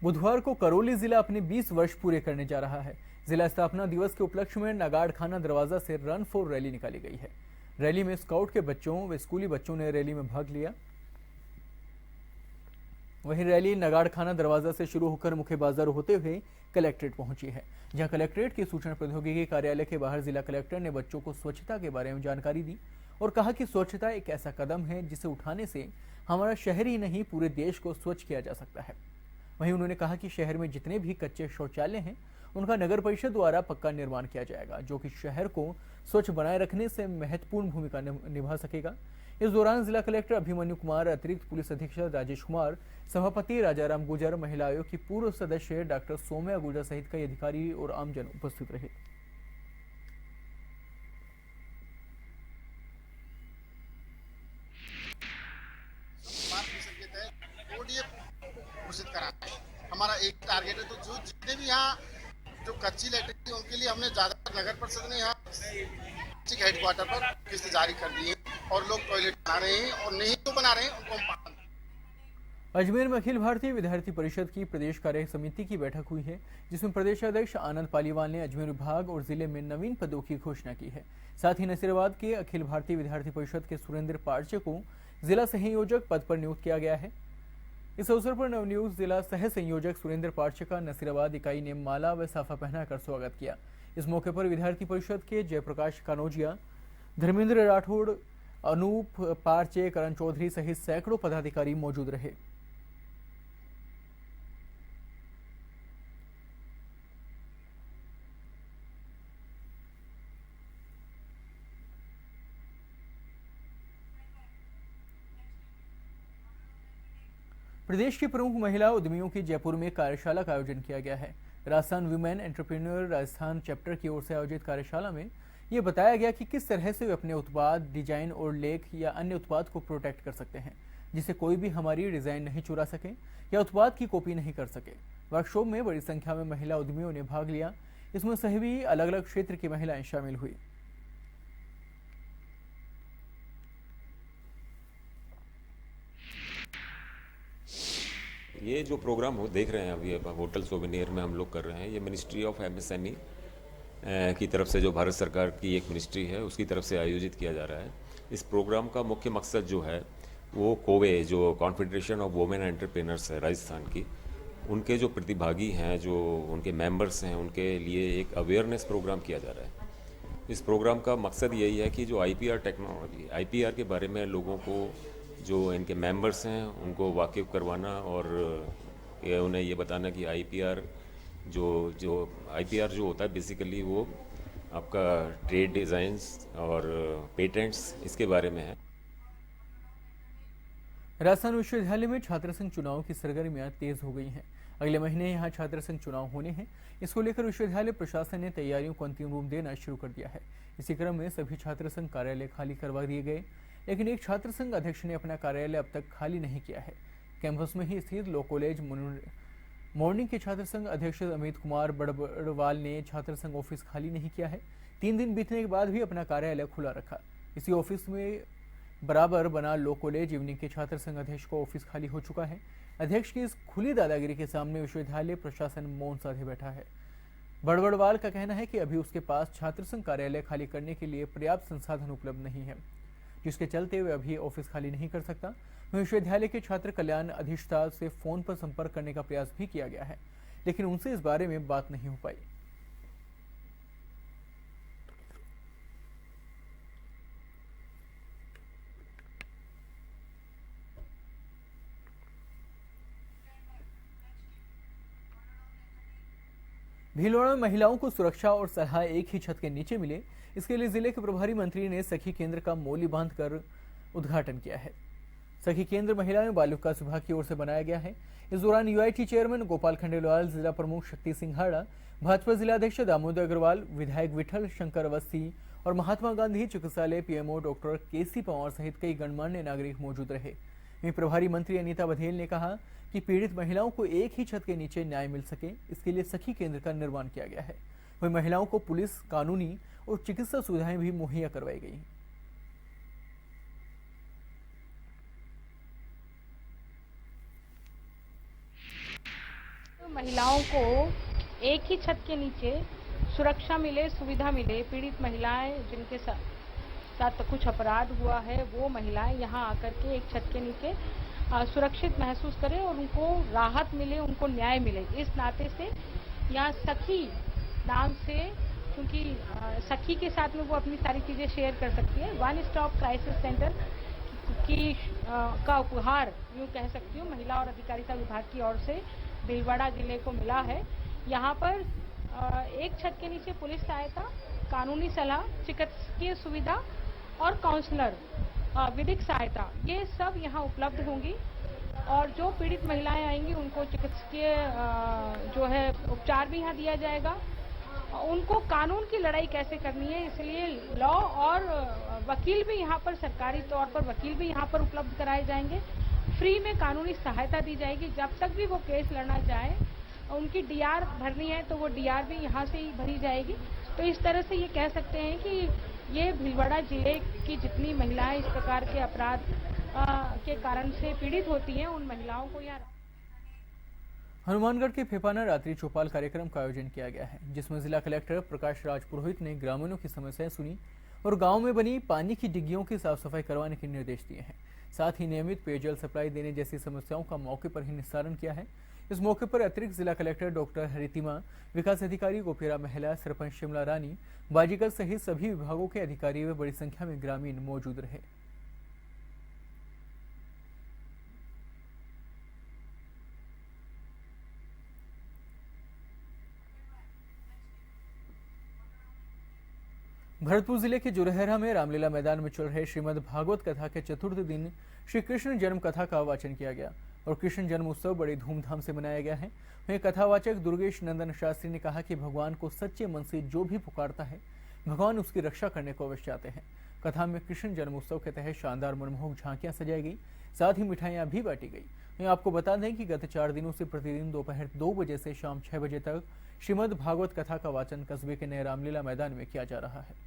बुधवार को करौली जिला अपने 20 वर्ष पूरे करने जा रहा है। जिला स्थापना दिवस के उपलक्ष्य में नगाड़ खाना दरवाजा से रन फॉर रैली निकाली गई है। रैली में स्काउट के बच्चों व स्कूली बच्चों ने रैली में भाग लिया। वहीं रैली नगाड़ खाना दरवाजा से शुरू होकर मुख्य बाजार होते हुए कलेक्ट्रेट पहुंची है, जहां कलेक्ट्रेट के सूचना प्रौद्योगिकी कार्यालय के बाहर जिला कलेक्टर ने बच्चों को स्वच्छता के बारे में जानकारी दी और कहा कि स्वच्छता एक ऐसा कदम है जिसे उठाने से हमारा शहर ही नहीं पूरे देश को स्वच्छ किया जा सकता है। वहीं उन्होंने कहा कि शहर में जितने भी कच्चे शौचालय हैं उनका नगर परिषद द्वारा पक्का निर्माण किया जाएगा, जो कि शहर को स्वच्छ बनाए रखने से महत्वपूर्ण भूमिका निभा सकेगा। इस दौरान जिला कलेक्टर अभिमन्यु कुमार, अतिरिक्त पुलिस अधीक्षक राजेश कुमार, सभापति राजाराम गुजर, महिला आयोग की पूर्व सदस्य डॉक्टर सोम्या गुजर सहित कई अधिकारी और आमजन उपस्थित रहे। हमारा एक टारगेट है, तो जो जितने भी यहाँ जो कच्ची लैट्रिन थी उनके लिए हमने ज्यादा नगर परिषद ने यहाँ हेडक्वार्टर पर किस्त जारी कर दी है और लोग टॉयलेट बना रहे हैं और नहीं तो बना रहे हैं उनको हम पालन। अजमेर में अखिल भारतीय विद्यार्थी परिषद की प्रदेश कार्य समिति की बैठक हुई है, जिसमें प्रदेश अध्यक्ष आनंद पालीवाल ने अजमेर विभाग और जिले में नवीन पदों की घोषणा की है। साथ ही नसीराबाद के अखिल भारतीय विद्यार्थी परिषद के सुरेंद्र पार्चे को जिला संयोजक पद पर नियुक्त किया गया है। इस अवसर पर नवनियुक्त जिला सह संयोजक सुरेंद्र पार्चे का नसीराबाद इकाई ने माला व साफा पहनाकर स्वागत किया। इस मौके पर विद्यार्थी परिषद के जयप्रकाश कानोजिया, धर्मेंद्र राठौड़, अनूप पार्चे, करण चौधरी सहित सैकड़ों पदाधिकारी मौजूद रहे। प्रदेश की प्रमुख महिला उद्यमियों की जयपुर में कार्यशाला का आयोजन किया गया है। Rajasthan women entrepreneur Rajasthan chapter की ओर से आयोजित कार्यशाला में ये बताया गया कि किस तरह से वे अपने उत्पाद, डिजाइन और लेख या अन्य उत्पाद को प्रोटेक्ट कर सकते हैं, जिससे कोई भी हमारी डिजाइन नहीं चुरा सके या उत्पाद की कॉपी नहीं कर सके। वर्कशॉप में बड़ी संख्या में महिला उद्यमियों ने भाग लिया। इसमें सभी अलग अलग क्षेत्र की महिलाएं शामिल हुई। ये जो प्रोग्राम देख रहे हैं अभी होटल सोवेनियर में हम लोग कर रहे हैं, ये मिनिस्ट्री ऑफ एमएसएमई की तरफ से, जो भारत सरकार की एक मिनिस्ट्री है, उसकी तरफ से आयोजित किया जा रहा है। इस प्रोग्राम का मुख्य मकसद जो है वो कोवे, जो कॉन्फेडरेशन ऑफ वुमेन एंटरप्रेन्योर्स है राजस्थान की, उनके जो प्रतिभागी हैं, जो उनके मेंबर्स हैं, उनके लिए एक अवेयरनेस प्रोग्राम किया जा रहा है। इस प्रोग्राम का मकसद यही है कि जो आईपीआर टेक्नोलॉजी, आईपीआर के बारे में लोगों को, जो इनके मेंबर्स हैं, उनको वाकिफ़ करवाना और उन्हें ये बताना कि आईपीआर जो आईपीआर जो होता है बेसिकली वो आपका ट्रेड डिज़ाइंस और पेटेंट्स, इसके बारे में है। राजस्थान विश्वविद्यालय में छात्र संघ चुनाव की सरगर्मियां तेज हो गई हैं। अगले महीने यहां छात्र संघ चुनाव होने हैं। इसको लेकर विश्वविद्यालय प्रशासन ने तैयारियों को अंतिम रूप देना शुरू कर दिया है। इसी क्रम में सभी छात्र संघ कार्यालय खाली करवा दिए गए, लेकिन एक छात्र संघ अध्यक्ष ने अपना कार्यालय अब तक खाली नहीं किया है। कैंपस में ही स्थित लॉ कॉलेज मॉर्निंग के छात्र संघ अध्यक्ष अमित कुमार बड़वाल ने छात्र संघ ऑफिस खाली नहीं किया है। 3 दिन बीतने के बाद भी अपना कार्यालय खुला रखा। इसी ऑफिस में बराबर बना लॉ कॉलेज इवनिंग के छात्र संघ अध्यक्ष को ऑफिस खाली हो चुका है। अध्यक्ष की इस खुली दादागिरी के सामने विश्वविद्यालय प्रशासन मौन साधे बैठा है। बड़वाल का कहना है कि अभी उसके पास छात्र संघ कार्यालय खाली करने के लिए पर्याप्त संसाधन उपलब्ध नहीं है, जिसके चलते वे अभी ऑफिस खाली नहीं कर सकता। विश्वविद्यालय के छात्र कल्याण अधिष्ठाता से फोन पर संपर्क करने का प्रयास भी किया गया है, लेकिन उनसे इस बारे में बात नहीं हो पाई। भीलवाड़ा में महिलाओं को सुरक्षा और सलाह एक ही छत के नीचे मिले, इसके लिए जिले के प्रभारी मंत्री ने सखी केंद्र का मौली बांध कर उद्घाटन किया है। सखी केंद्र महिला एवं बाल विकास विभाग की ओर से बनाया गया है। इस दौरान यूआईटी चेयरमैन गोपाल खंडेलवाल, जिला प्रमुख शक्ति सिंघाड़ा, भाजपा जिलाध्यक्ष दामोदर अग्रवाल, विधायक विठल शंकर अवस्थी और महात्मा गांधी चिकित्सालय पीएमओ डॉक्टर केसी पंवार सहित कई गणमान्य नागरिक मौजूद रहे। वहीं प्रभारी मंत्री अनीता बघेल ने कहा कि पीड़ित महिलाओं को एक ही छत के नीचे न्याय मिल सके, इसके लिए सखी केंद्र का निर्माण किया गया है। वहीं महिलाओं को पुलिस, कानूनी और चिकित्सा सुविधाएं भी मुहैया करवाई गई। महिलाओं को एक ही छत के नीचे सुरक्षा मिले, सुविधा मिले। पीड़ित महिलाएं जिनके साथ कुछ अपराध हुआ है, वो महिलाएं यहाँ आकर के एक छत के नीचे सुरक्षित महसूस करें और उनको राहत मिले, उनको न्याय मिले। इस नाते से यहाँ सखी नाम से, क्योंकि सखी के साथ में वो अपनी सारी चीज़ें शेयर कर सकती है। वन स्टॉप क्राइसिस सेंटर की का उपहार यूँ कह सकती हूँ महिला और अधिकारिता विभाग की ओर से भीलवाड़ा जिले को मिला है। यहाँ पर एक छत के नीचे पुलिस सहायता, कानूनी सलाह, चिकित्सकीय सुविधा और काउंसलर, विधिक सहायता, ये सब यहाँ उपलब्ध होंगी। और जो पीड़ित महिलाएं आएंगी उनको चिकित्सकीय जो है उपचार भी यहाँ दिया जाएगा। उनको कानून की लड़ाई कैसे करनी है, इसलिए लॉ और वकील भी यहाँ पर, सरकारी तौर पर वकील भी यहाँ पर उपलब्ध कराए जाएंगे। फ्री में कानूनी सहायता दी जाएगी। जब तक भी वो केस लड़ना चाहे, उनकी डीआर भरनी है तो वो डीआर भी यहाँ से ही भरी जाएगी। तो इस तरह से ये कह सकते हैं कि ये भीलवाड़ा जिले की जितनी महिलाएं इस प्रकार के अपराध के कारण से पीड़ित होती हैं, उन महिलाओं को यहाँ। हनुमानगढ़ के फेफाना रात्रि चौपाल कार्यक्रम का आयोजन किया गया है, जिसमें जिला कलेक्टर प्रकाश राज पुरोहित ने ग्रामीणों की समस्याएं सुनी और गांव में बनी पानी की डिग्गियों की साफ सफाई करवाने के निर्देश दिए हैं। साथ ही नियमित पेयजल सप्लाई देने जैसी समस्याओं का मौके पर ही निस्तारण किया है। इस मौके पर अतिरिक्त जिला कलेक्टर डॉक्टर हरितिमा, विकास अधिकारी गोपीरा महिला, सरपंच शिमला रानी, बाजीगर सहित सभी विभागों के अधिकारी व बड़ी संख्या में ग्रामीण मौजूद रहे। भरतपुर जिले के जुरहरा में रामलीला मैदान में चल रहे श्रीमद् भागवत कथा के चतुर्थ दिन श्री कृष्ण जन्म कथा का वाचन किया गया। और कृष्ण जन्म उत्सव बड़ी धूमधाम से मनाया गया है। वहीं कथावाचक दुर्गेश नंदन शास्त्री ने कहा कि भगवान को सच्चे मन से जो भी पुकारता है, भगवान उसकी रक्षा करने को अवश्य आते हैं। कथा में कृष्ण जन्म उत्सव के तहत शानदार मनमोहक झांकियां सजाई गई, साथ ही मिठाइयां भी बांटी गई। वहीं आपको बता दें कि गत 4 दिनों से प्रतिदिन दोपहर 2 बजे से शाम 6 बजे तक श्रीमद् भागवत कथा का वाचन कस्बे के नए रामलीला मैदान में किया जा रहा है।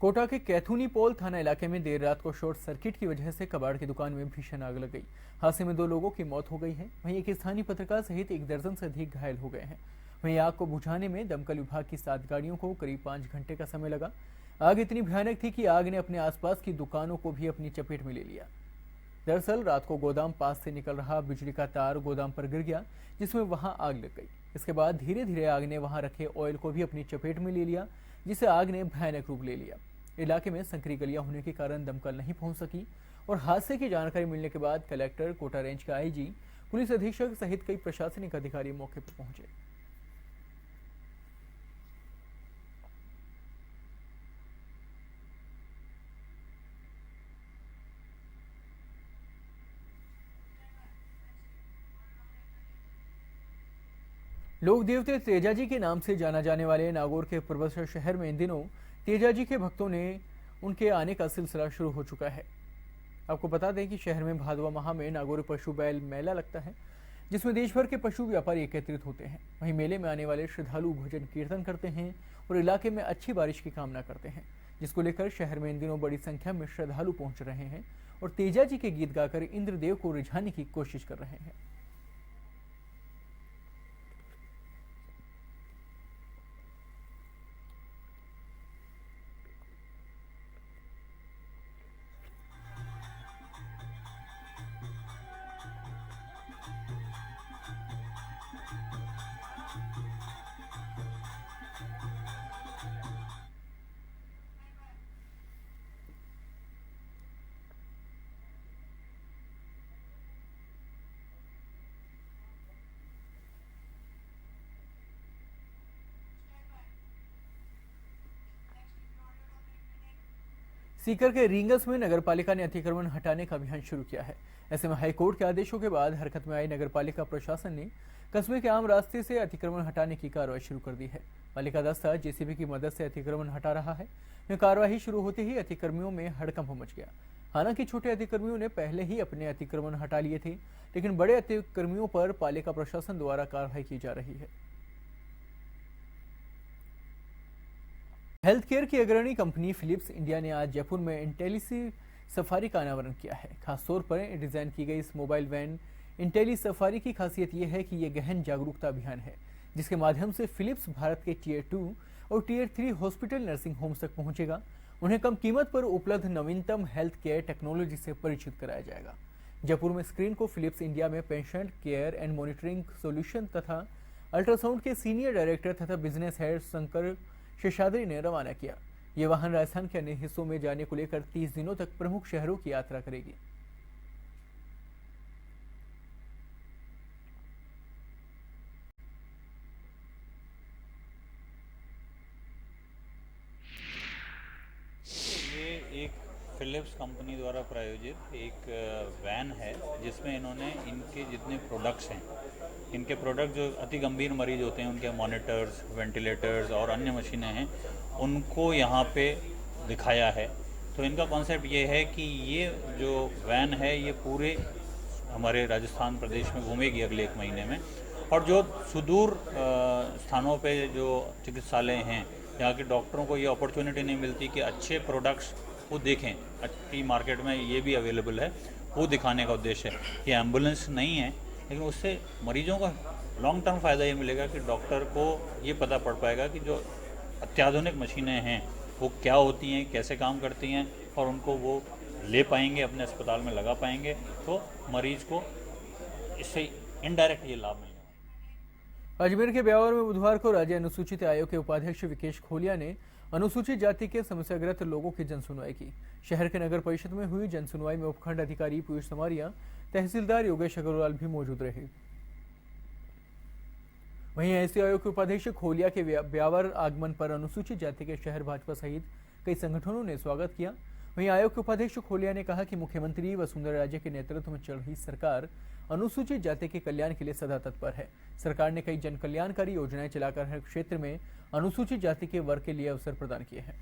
कोटा के कैथुनी पोल थाना इलाके में देर रात को शॉर्ट सर्किट की वजह से कबाड़ की दुकान में भीषण आग लग गई। हादसे में 2 लोगों की मौत हो गई है। वहीं एक स्थानीय पत्रकार सहित 1 दर्जन से अधिक घायल हो गए हैं। वहीं आग को बुझाने में दमकल विभाग की 7 गाड़ियों को करीब 5 घंटे का समय लगा। आग इतनी भयानक थी कि आग ने अपने आसपास की दुकानों को भी अपनी चपेट में ले लिया। दरअसल रात को गोदाम पास से निकल रहा बिजली का तार गोदाम पर गिर गया, जिसमें वहां आग लग गई। इसके बाद धीरे धीरे आग ने वहां रखे ऑयल को भी अपनी चपेट में ले लिया, जिससे आग ने भयानक रूप ले लिया। इलाके में संकरी गलियां होने के कारण दमकल नहीं पहुंच सकी और हादसे की जानकारी मिलने के बाद कलेक्टर, कोटा रेंज के आईजी, पुलिस अधीक्षक सहित कई प्रशासनिक अधिकारी मौके पर पहुंचे। लोक देवते तेजाजी के नाम से जाना जाने वाले नागौर के पूर्वस्तर शहर में इन दिनों तेजाजी के भक्तों ने उनके आने का सिलसिला शुरू हो चुका है। आपको बता दें कि शहर में भादवा माह में नागौर पशु बैल मेला लगता है, जिसमें देश भर के पशु व्यापारी एकत्रित होते हैं। वहीं मेले में आने वाले श्रद्धालु भजन कीर्तन करते हैं और इलाके में अच्छी बारिश की कामना करते हैं, जिसको लेकर शहर में इन दिनों बड़ी संख्या में श्रद्धालु पहुंच रहे हैं और तेजाजी के गीत गाकर इंद्रदेव को रिझाने की कोशिश कर रहे हैं। सीकर के रींगस में नगरपालिका ने अतिक्रमण हटाने का अभियान शुरू किया है। ऐसे में हाईकोर्ट के आदेशों के बाद हरकत में आई नगरपालिका प्रशासन ने कस्बे के आम रास्ते से अतिक्रमण हटाने की कार्रवाई शुरू कर दी है। पालिका दस्ता जेसीबी की मदद से अतिक्रमण हटा रहा है। कार्रवाई शुरू होते ही अतिक्रमियों में हड़कंप मच गया। हालांकि छोटे अतिक्रमियों ने पहले ही अपने अतिक्रमण हटा लिए थे, लेकिन बड़े अतिक्रमियों पर पालिका प्रशासन द्वारा कार्रवाई की जा रही है। हेल्थ केयर की अग्रणी कंपनी फिलिप्स इंडिया ने आज जयपुर में इंटेलिसी सफारी का अनावरण किया है। खासतौर पर डिजाइन की गई इस मोबाइल वैन इंटेली सफारी की खासियत यह है कि यह गहन जागरूकता अभियान है, जिसके माध्यम से फिलिप्स भारत के टियर 2 और टियर 3 हॉस्पिटल नर्सिंग होम्स तक पहुंचेगा। उन्हें कम कीमत पर उपलब्ध नवीनतम हेल्थ केयर टेक्नोलॉजी से परिचित कराया जाएगा। जयपुर में स्क्रीन को फिलिप्स इंडिया में patient care and monitoring solution तथा अल्ट्रासाउंड के सीनियर डायरेक्टर तथा बिजनेस हेड शंकर शेषाद्री ने रवाना किया। ये वाहन राजस्थान के अन्य हिस्सों में जाने को लेकर 30 दिनों तक प्रमुख शहरों की यात्रा करेगी। ये एक फिलिप्स कंपनी द्वारा प्रायोजित एक वैन है, जिसमें इन्होंने इनके जितने प्रोडक्ट्स हैं, इनके प्रोडक्ट जो अति गंभीर मरीज होते हैं, उनके मॉनिटर्स, वेंटिलेटर्स और अन्य मशीनें हैं, उनको यहाँ पे दिखाया है। तो इनका कॉन्सेप्ट ये है कि ये जो वैन है ये पूरे हमारे राजस्थान प्रदेश में घूमेगी अगले 1 महीने में, और जो सुदूर स्थानों पे जो चिकित्सालय हैं, यहाँ के डॉक्टरों को ये अपॉर्चुनिटी नहीं मिलती कि अच्छे प्रोडक्ट्स वो देखें, अच्छी मार्केट में ये भी अवेलेबल है, वो दिखाने का उद्देश्य है। ये एम्बुलेंस नहीं है, लेकिन उससे मरीजों का लॉन्ग टर्म फ़ायदा ये मिलेगा कि डॉक्टर को ये पता पड़ पाएगा कि जो अत्याधुनिक मशीनें हैं वो क्या होती हैं, कैसे काम करती हैं, और उनको वो ले पाएंगे, अपने अस्पताल में लगा पाएंगे, तो मरीज को इससे इनडायरेक्ट ये लाभ मिलेगा। अजमेर के ब्यावर में बुधवार को राज्य अनुसूचित आयोग के उपाध्यक्ष विकेश खोलिया ने अनुसूचित जाति के समस्याग्रस्त लोगों की जनसुनवाई की। शहर के नगर परिषद में हुई जनसुनवाई में उपखंड अधिकारी पीयूष समारिया, तहसीलदार योगेश अग्रवाल भी मौजूद रहे। वहीं एससी आयोग के उपाध्यक्ष खोलिया के ब्यावर आगमन पर अनुसूचित जाति के शहर भाजपा सहित कई संगठनों ने स्वागत किया। वहीं आयोग के उपाध्यक्ष खोलिया ने कहा कि मुख्यमंत्री वसुंधरा राजे के नेतृत्व में चल रही सरकार अनुसूचित जाति के कल्याण के लिए सदा तत्पर है। सरकार ने कई जन कल्याणकारी योजनाएं चलाकर हर क्षेत्र में अनुसूचित जाति के वर्ग के लिए अवसर प्रदान किए हैं।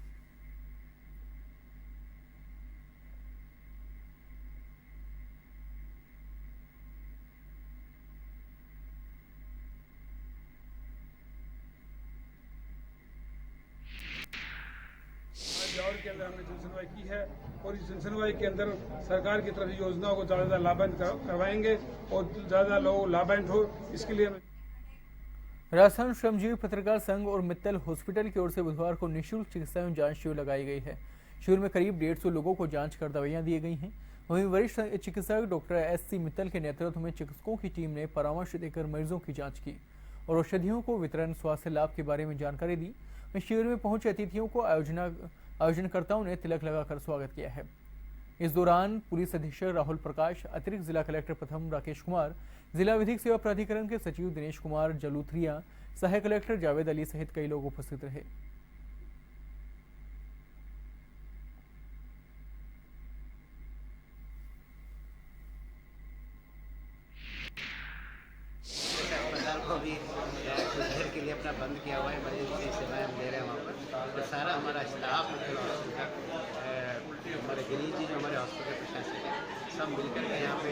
जावर के अंदर हमने जनसुनवाई की है और इस जनसुनवाई के अंदर सरकार की तरफ योजनाओं को ज्यादा लाभान्वित करवाएंगे और ज्यादा लोग लाभान्वित हो, इसके लिए राजस्थान श्रमजीवी पत्रकार संघ और मित्तल हॉस्पिटल की ओर से बुधवार को निःशुल्क चिकित्सा एवं जांच शिविर लगाई गई है। शिविर में करीब 150 लोगों को जांच कर दवाइयां दी गई हैं। वहीं वरिष्ठ चिकित्सक डॉक्टर एस.सी. मित्तल के नेतृत्व में चिकित्सकों की टीम ने परामर्श देकर मरीजों की जाँच की और औषधियों को वितरण स्वास्थ्य लाभ के बारे में जानकारी दी। शिविर में पहुंचे अतिथियों को आयोजनकर्ताओं ने तिलक लगाकर स्वागत किया है। इस दौरान पुलिस अधीक्षक राहुल प्रकाश, अतिरिक्त जिला कलेक्टर प्रथम राकेश कुमार, जिला विधिक सेवा प्राधिकरण के सचिव दिनेश कुमार जलूथरिया, सहायक कलेक्टर जावेद अली सहित कई लोग उपस्थित रहे। के लिए अपना बंद किया हुआ है, इमरजेंसी सेवाएं हम दे रहे हैं वहाँ पर। तो सारा हमारा स्टाफ हमारे गिरीश जी जो हमारे हॉस्पिटल प्रशासक है, सब मिलकर के यहाँ पे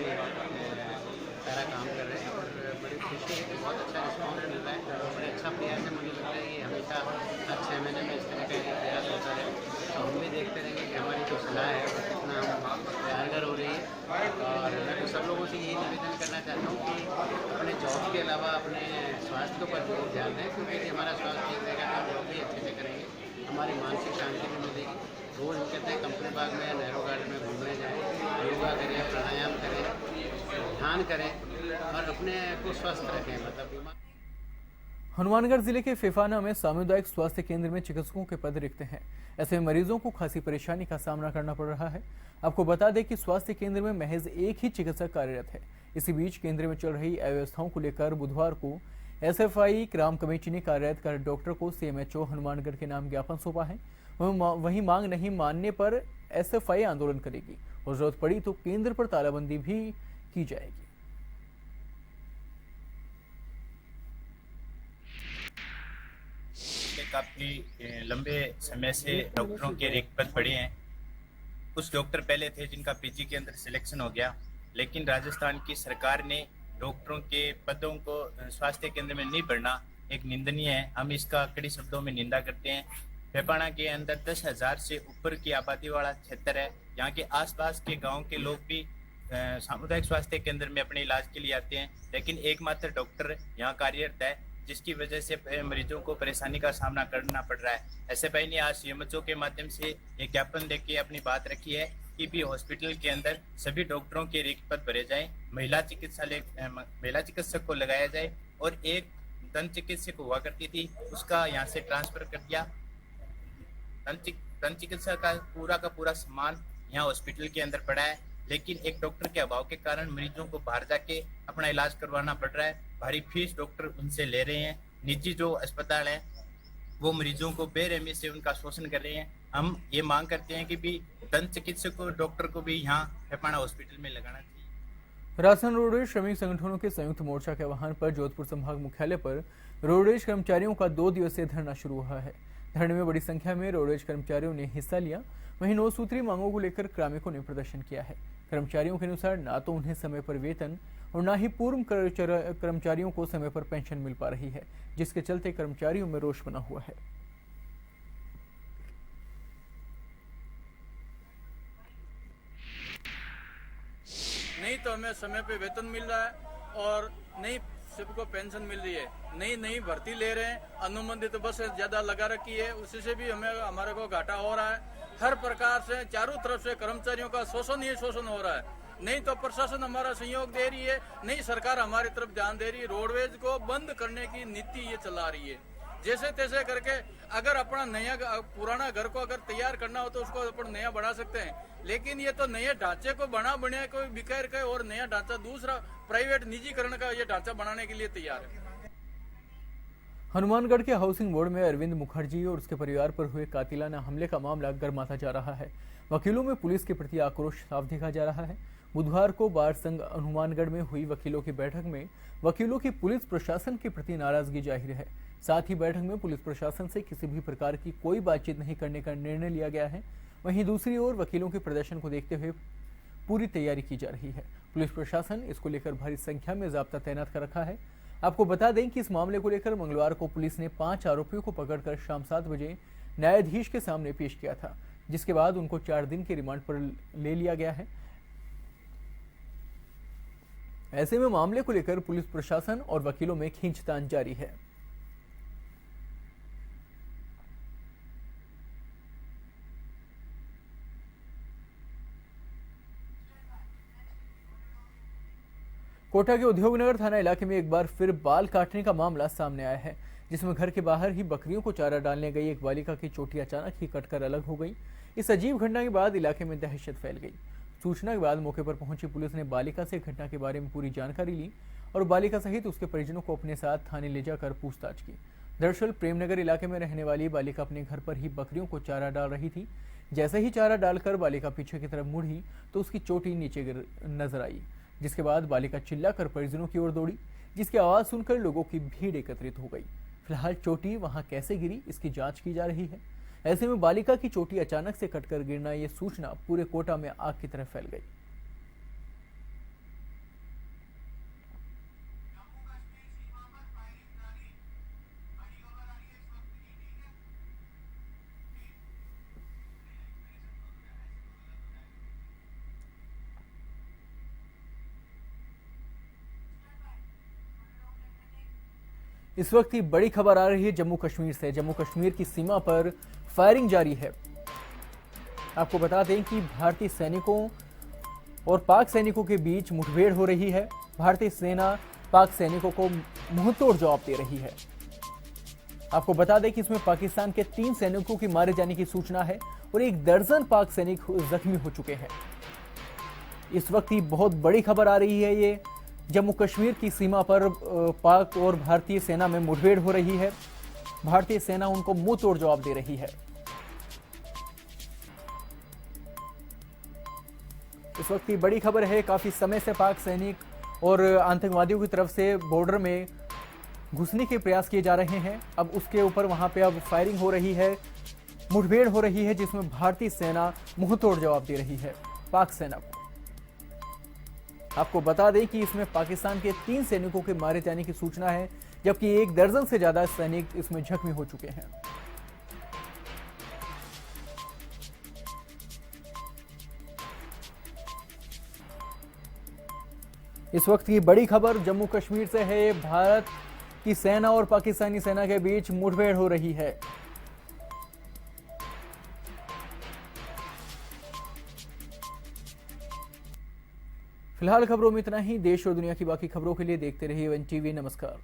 सारा काम कर रहे हैं और बड़ी खुशी है कि बहुत अच्छा रिस्पॉन्स मिल रहा है और बड़े अच्छा प्रयास है। मुझे लगता है कि हमेशा हर 6 महीने में इस तरह का एक प्रयास होता है, तो हम भी देखते रहेंगे कि हमारी जो सलाह है वो कितना कारगर हो रही है। और मैं तो सब लोगों से यही निवेदन करना चाहता हूँ कि अपने जॉब के अलावा अपने स्वास्थ्य के ऊपर जरूर ध्यान दें, क्योंकि यदि हमारा स्वास्थ्य ठीक रहेगा तो हम जॉब भी अच्छे से करेंगे, हमारी मानसिक शांति भी मिलेगी। रोज़ हम कहते हैं कंपनी बाग में या नेहरू गार्डन में घूमने जाएँ, योगा करें, प्राणायाम करें, ध्यान करें और अपने को स्वस्थ रखें। मतलब बीमार हनुमानगढ़ जिले के फेफाना में सामुदायिक स्वास्थ्य केंद्र में चिकित्सकों के पद रिक्त हैं। ऐसे में मरीजों को खासी परेशानी का सामना करना पड़ रहा है। आपको बता दें कि स्वास्थ्य केंद्र में महज एक ही चिकित्सक कार्यरत है। इसी बीच केंद्र में चल रही अव्यवस्थाओं को लेकर बुधवार को एसएफआई ग्राम कमेटी ने कार्यरत कर डॉक्टर को सीएमएचओ हनुमानगढ़ के नाम ज्ञापन सौंपा है। वहीं मांग नहीं मानने पर एसएफआई आंदोलन करेगी और जरूरत पड़ी तो केंद्र पर तालाबंदी भी की जाएगी। काफी लंबे समय से डॉक्टरों के रिक्त पद पड़े हैं। कुछ डॉक्टर पहले थे जिनका पीजी के अंदर सिलेक्शन हो गया, लेकिन राजस्थान की सरकार ने डॉक्टरों के पदों को स्वास्थ्य केंद्र में नहीं भरना एक निंदनीय है। हम इसका कड़ी शब्दों में निंदा करते हैं। फेफाना के अंदर 10,000 से ऊपर की आबादी वाला क्षेत्र है। यहाँ के आसपास के गांव के लोग भी सामुदायिक स्वास्थ्य केंद्र में अपने इलाज के लिए आते हैं, लेकिन एकमात्र डॉक्टर यहाँ कार्यरत है, जिसकी वजह से मरीजों को परेशानी का सामना करना पड़ रहा है। एसएफआई ने आज सीएमएचओ के माध्यम से एक ज्ञापन देके अपनी बात रखी है कि भी हॉस्पिटल के अंदर सभी डॉक्टरों के रिक्त पद भरे जाएं, महिला चिकित्सक को लगाया जाए और एक दंत चिकित्सक हुआ करती थी उसका यहाँ से ट्रांसफर कर दिया। दंत चिकित्सक का पूरा सामान यहाँ हॉस्पिटल के अंदर पड़ा है, लेकिन एक डॉक्टर के अभाव के कारण मरीजों को बाहर जाके अपना इलाज करवाना पड़ रहा है। भारी फीस डॉक्टर उनसे ले रहे हैं। निजी जो अस्पताल हैं वो मरीजों को बेरहमी से उनका शोषण कर रहे हैं। हम ये मांग करते हैं कि भी दंत चिकित्सक को डॉक्टर को भी यहाँ फेफाना हॉस्पिटल में लगाना चाहिए। राजस्थान रोडवेज श्रमिक संगठनों के संयुक्त मोर्चा के आह्वान पर जोधपुर संभाग मुख्यालय पर रोडवेज कर्मचारियों का 2 दिवसीय धरना शुरू हुआ है। धरने में बड़ी संख्या में रोडवेज कर्मचारियों ने हिस्सा लिया। वहीं 9 सूत्री मांगों को लेकर कार्मिकों ने प्रदर्शन किया है। कर्मचारियों के अनुसार ना तो उन्हें समय पर वेतन और ना ही पूर्व कर्मचारियों को समय पर पेंशन मिल पा रही है, जिसके चलते कर्मचारियों में रोष बना हुआ है। नहीं तो हमें समय पे वेतन मिल रहा है और नहीं सबको पेंशन मिल रही है, नई भर्ती ले रहे हैं, अनुबंधित बस ज्यादा लगा रखी है, उसी से भी हमारे को घाटा हो रहा है। हर प्रकार से चारों तरफ से कर्मचारियों का शोषण हो रहा है। नहीं तो प्रशासन हमारा सहयोग दे रही है, नहीं सरकार हमारी तरफ ध्यान दे रही है। रोडवेज को बंद करने की नीति ये चला रही है। जैसे तैसे करके अगर अपना नया पुराना घर को अगर तैयार करना हो तो उसको अपन नया बना सकते हैं, लेकिन ये तो नए ढांचे को बना कोई बिखेर के और नया ढांचा दूसरा प्राइवेट निजीकरण का ये ढांचा बनाने के लिए तैयार है। हनुमानगढ़ के हाउसिंग बोर्ड में अरविंद मुखर्जी और उसके परिवार पर हुए कातिलाना हमले का मामला गर्माता जा रहा है। वकीलों में पुलिस के प्रति आक्रोश साफ देखा जा रहा है। बुधवार को बार संघ हनुमानगढ़ में हुई वकीलों की बैठक में वकीलों की पुलिस प्रशासन के प्रति नाराजगी जाहिर है। साथ ही बैठक में पुलिस प्रशासन से किसी भी प्रकार की कोई बातचीत नहीं करने का निर्णय लिया गया है। वहीं दूसरी ओर वकीलों के प्रदर्शन को देखते हुए पूरी तैयारी की जा रही है। पुलिस प्रशासन इसको लेकर भारी संख्या में जाब्ता तैनात कर रखा है। आपको बता दें कि इस मामले को लेकर मंगलवार को पुलिस ने 5 आरोपियों को पकड़कर शाम 7 बजे न्यायाधीश के सामने पेश किया था, जिसके बाद उनको 4 दिन के रिमांड पर ले लिया गया है। ऐसे में मामले को लेकर पुलिस प्रशासन और वकीलों में खींचतान जारी है। कोटा के उद्योगनगर थाना इलाके में एक बार फिर बाल काटने का मामला सामने आया है, जिसमें घर के बाहर ही बकरियों को चारा डालने गई एक बालिका की चोटी अचानक ही कटकर अलग हो गई। इस अजीब घटना के बाद इलाके में दहशत फैल गई। सूचना के बाद मौके पर पहुंची पुलिस ने बालिका से घटना के बारे में पूरी जानकारी ली और बालिका सहित उसके परिजनों को अपने साथ थाने ले जाकर पूछताछ की। दरअसल प्रेमनगर इलाके में रहने वाली बालिका अपने घर पर ही बकरियों को चारा डाल रही थी। जैसे ही चारा डालकर बालिका पीछे की तरफ मुड़ी तो उसकी चोटी नीचे गिर नजर आई, जिसके बाद बालिका चिल्लाकर परिजनों की ओर दौड़ी, जिसकी आवाज सुनकर लोगों की भीड़ एकत्रित हो गई। फिलहाल चोटी वहां कैसे गिरी इसकी जांच की जा रही है। ऐसे में बालिका की चोटी अचानक से कटकर गिरना, यह सूचना पूरे कोटा में आग की तरह फैल गई। इस वक्त की बड़ी खबर आ रही है जम्मू कश्मीर से। जम्मू कश्मीर की सीमा पर फायरिंग जारी है। आपको बता दें कि भारतीय सैनिकों और पाक सैनिकों के बीच मुठभेड़ हो रही है। भारतीय सेना पाक सैनिकों को मुंहतोड़ जवाब दे रही है। आपको बता दें कि इसमें पाकिस्तान के 3 सैनिकों की मारे जाने की सूचना है और 1 दर्जन पाक सैनिक जख्मी हो चुके हैं। इस वक्त की बहुत बड़ी खबर आ रही है। ये जम्मू कश्मीर की सीमा पर पाक और भारतीय सेना में मुठभेड़ हो रही है। भारतीय सेना उनको मुंह तोड़ जवाब दे रही है। इस वक्त की बड़ी खबर है, काफी समय से पाक सैनिक और आतंकवादियों की तरफ से बॉर्डर में घुसने के प्रयास किए जा रहे हैं। अब उसके ऊपर वहां पे अब फायरिंग हो रही है, मुठभेड़ हो रही है, जिसमें भारतीय सेना मुंह तोड़ जवाब दे रही है पाक सेना को। आपको बता दें कि इसमें पाकिस्तान के 3 सैनिकों के मारे जाने की सूचना है, जबकि 1 दर्जन से ज्यादा सैनिक इसमें जख्मी हो चुके हैं। इस वक्त की बड़ी खबर जम्मू कश्मीर से है। भारत की सेना और पाकिस्तानी सेना के बीच मुठभेड़ हो रही है। फिलहाल खबरों में इतना ही। देश और दुनिया की बाकी खबरों के लिए देखते रहिए वन टीवी। नमस्कार।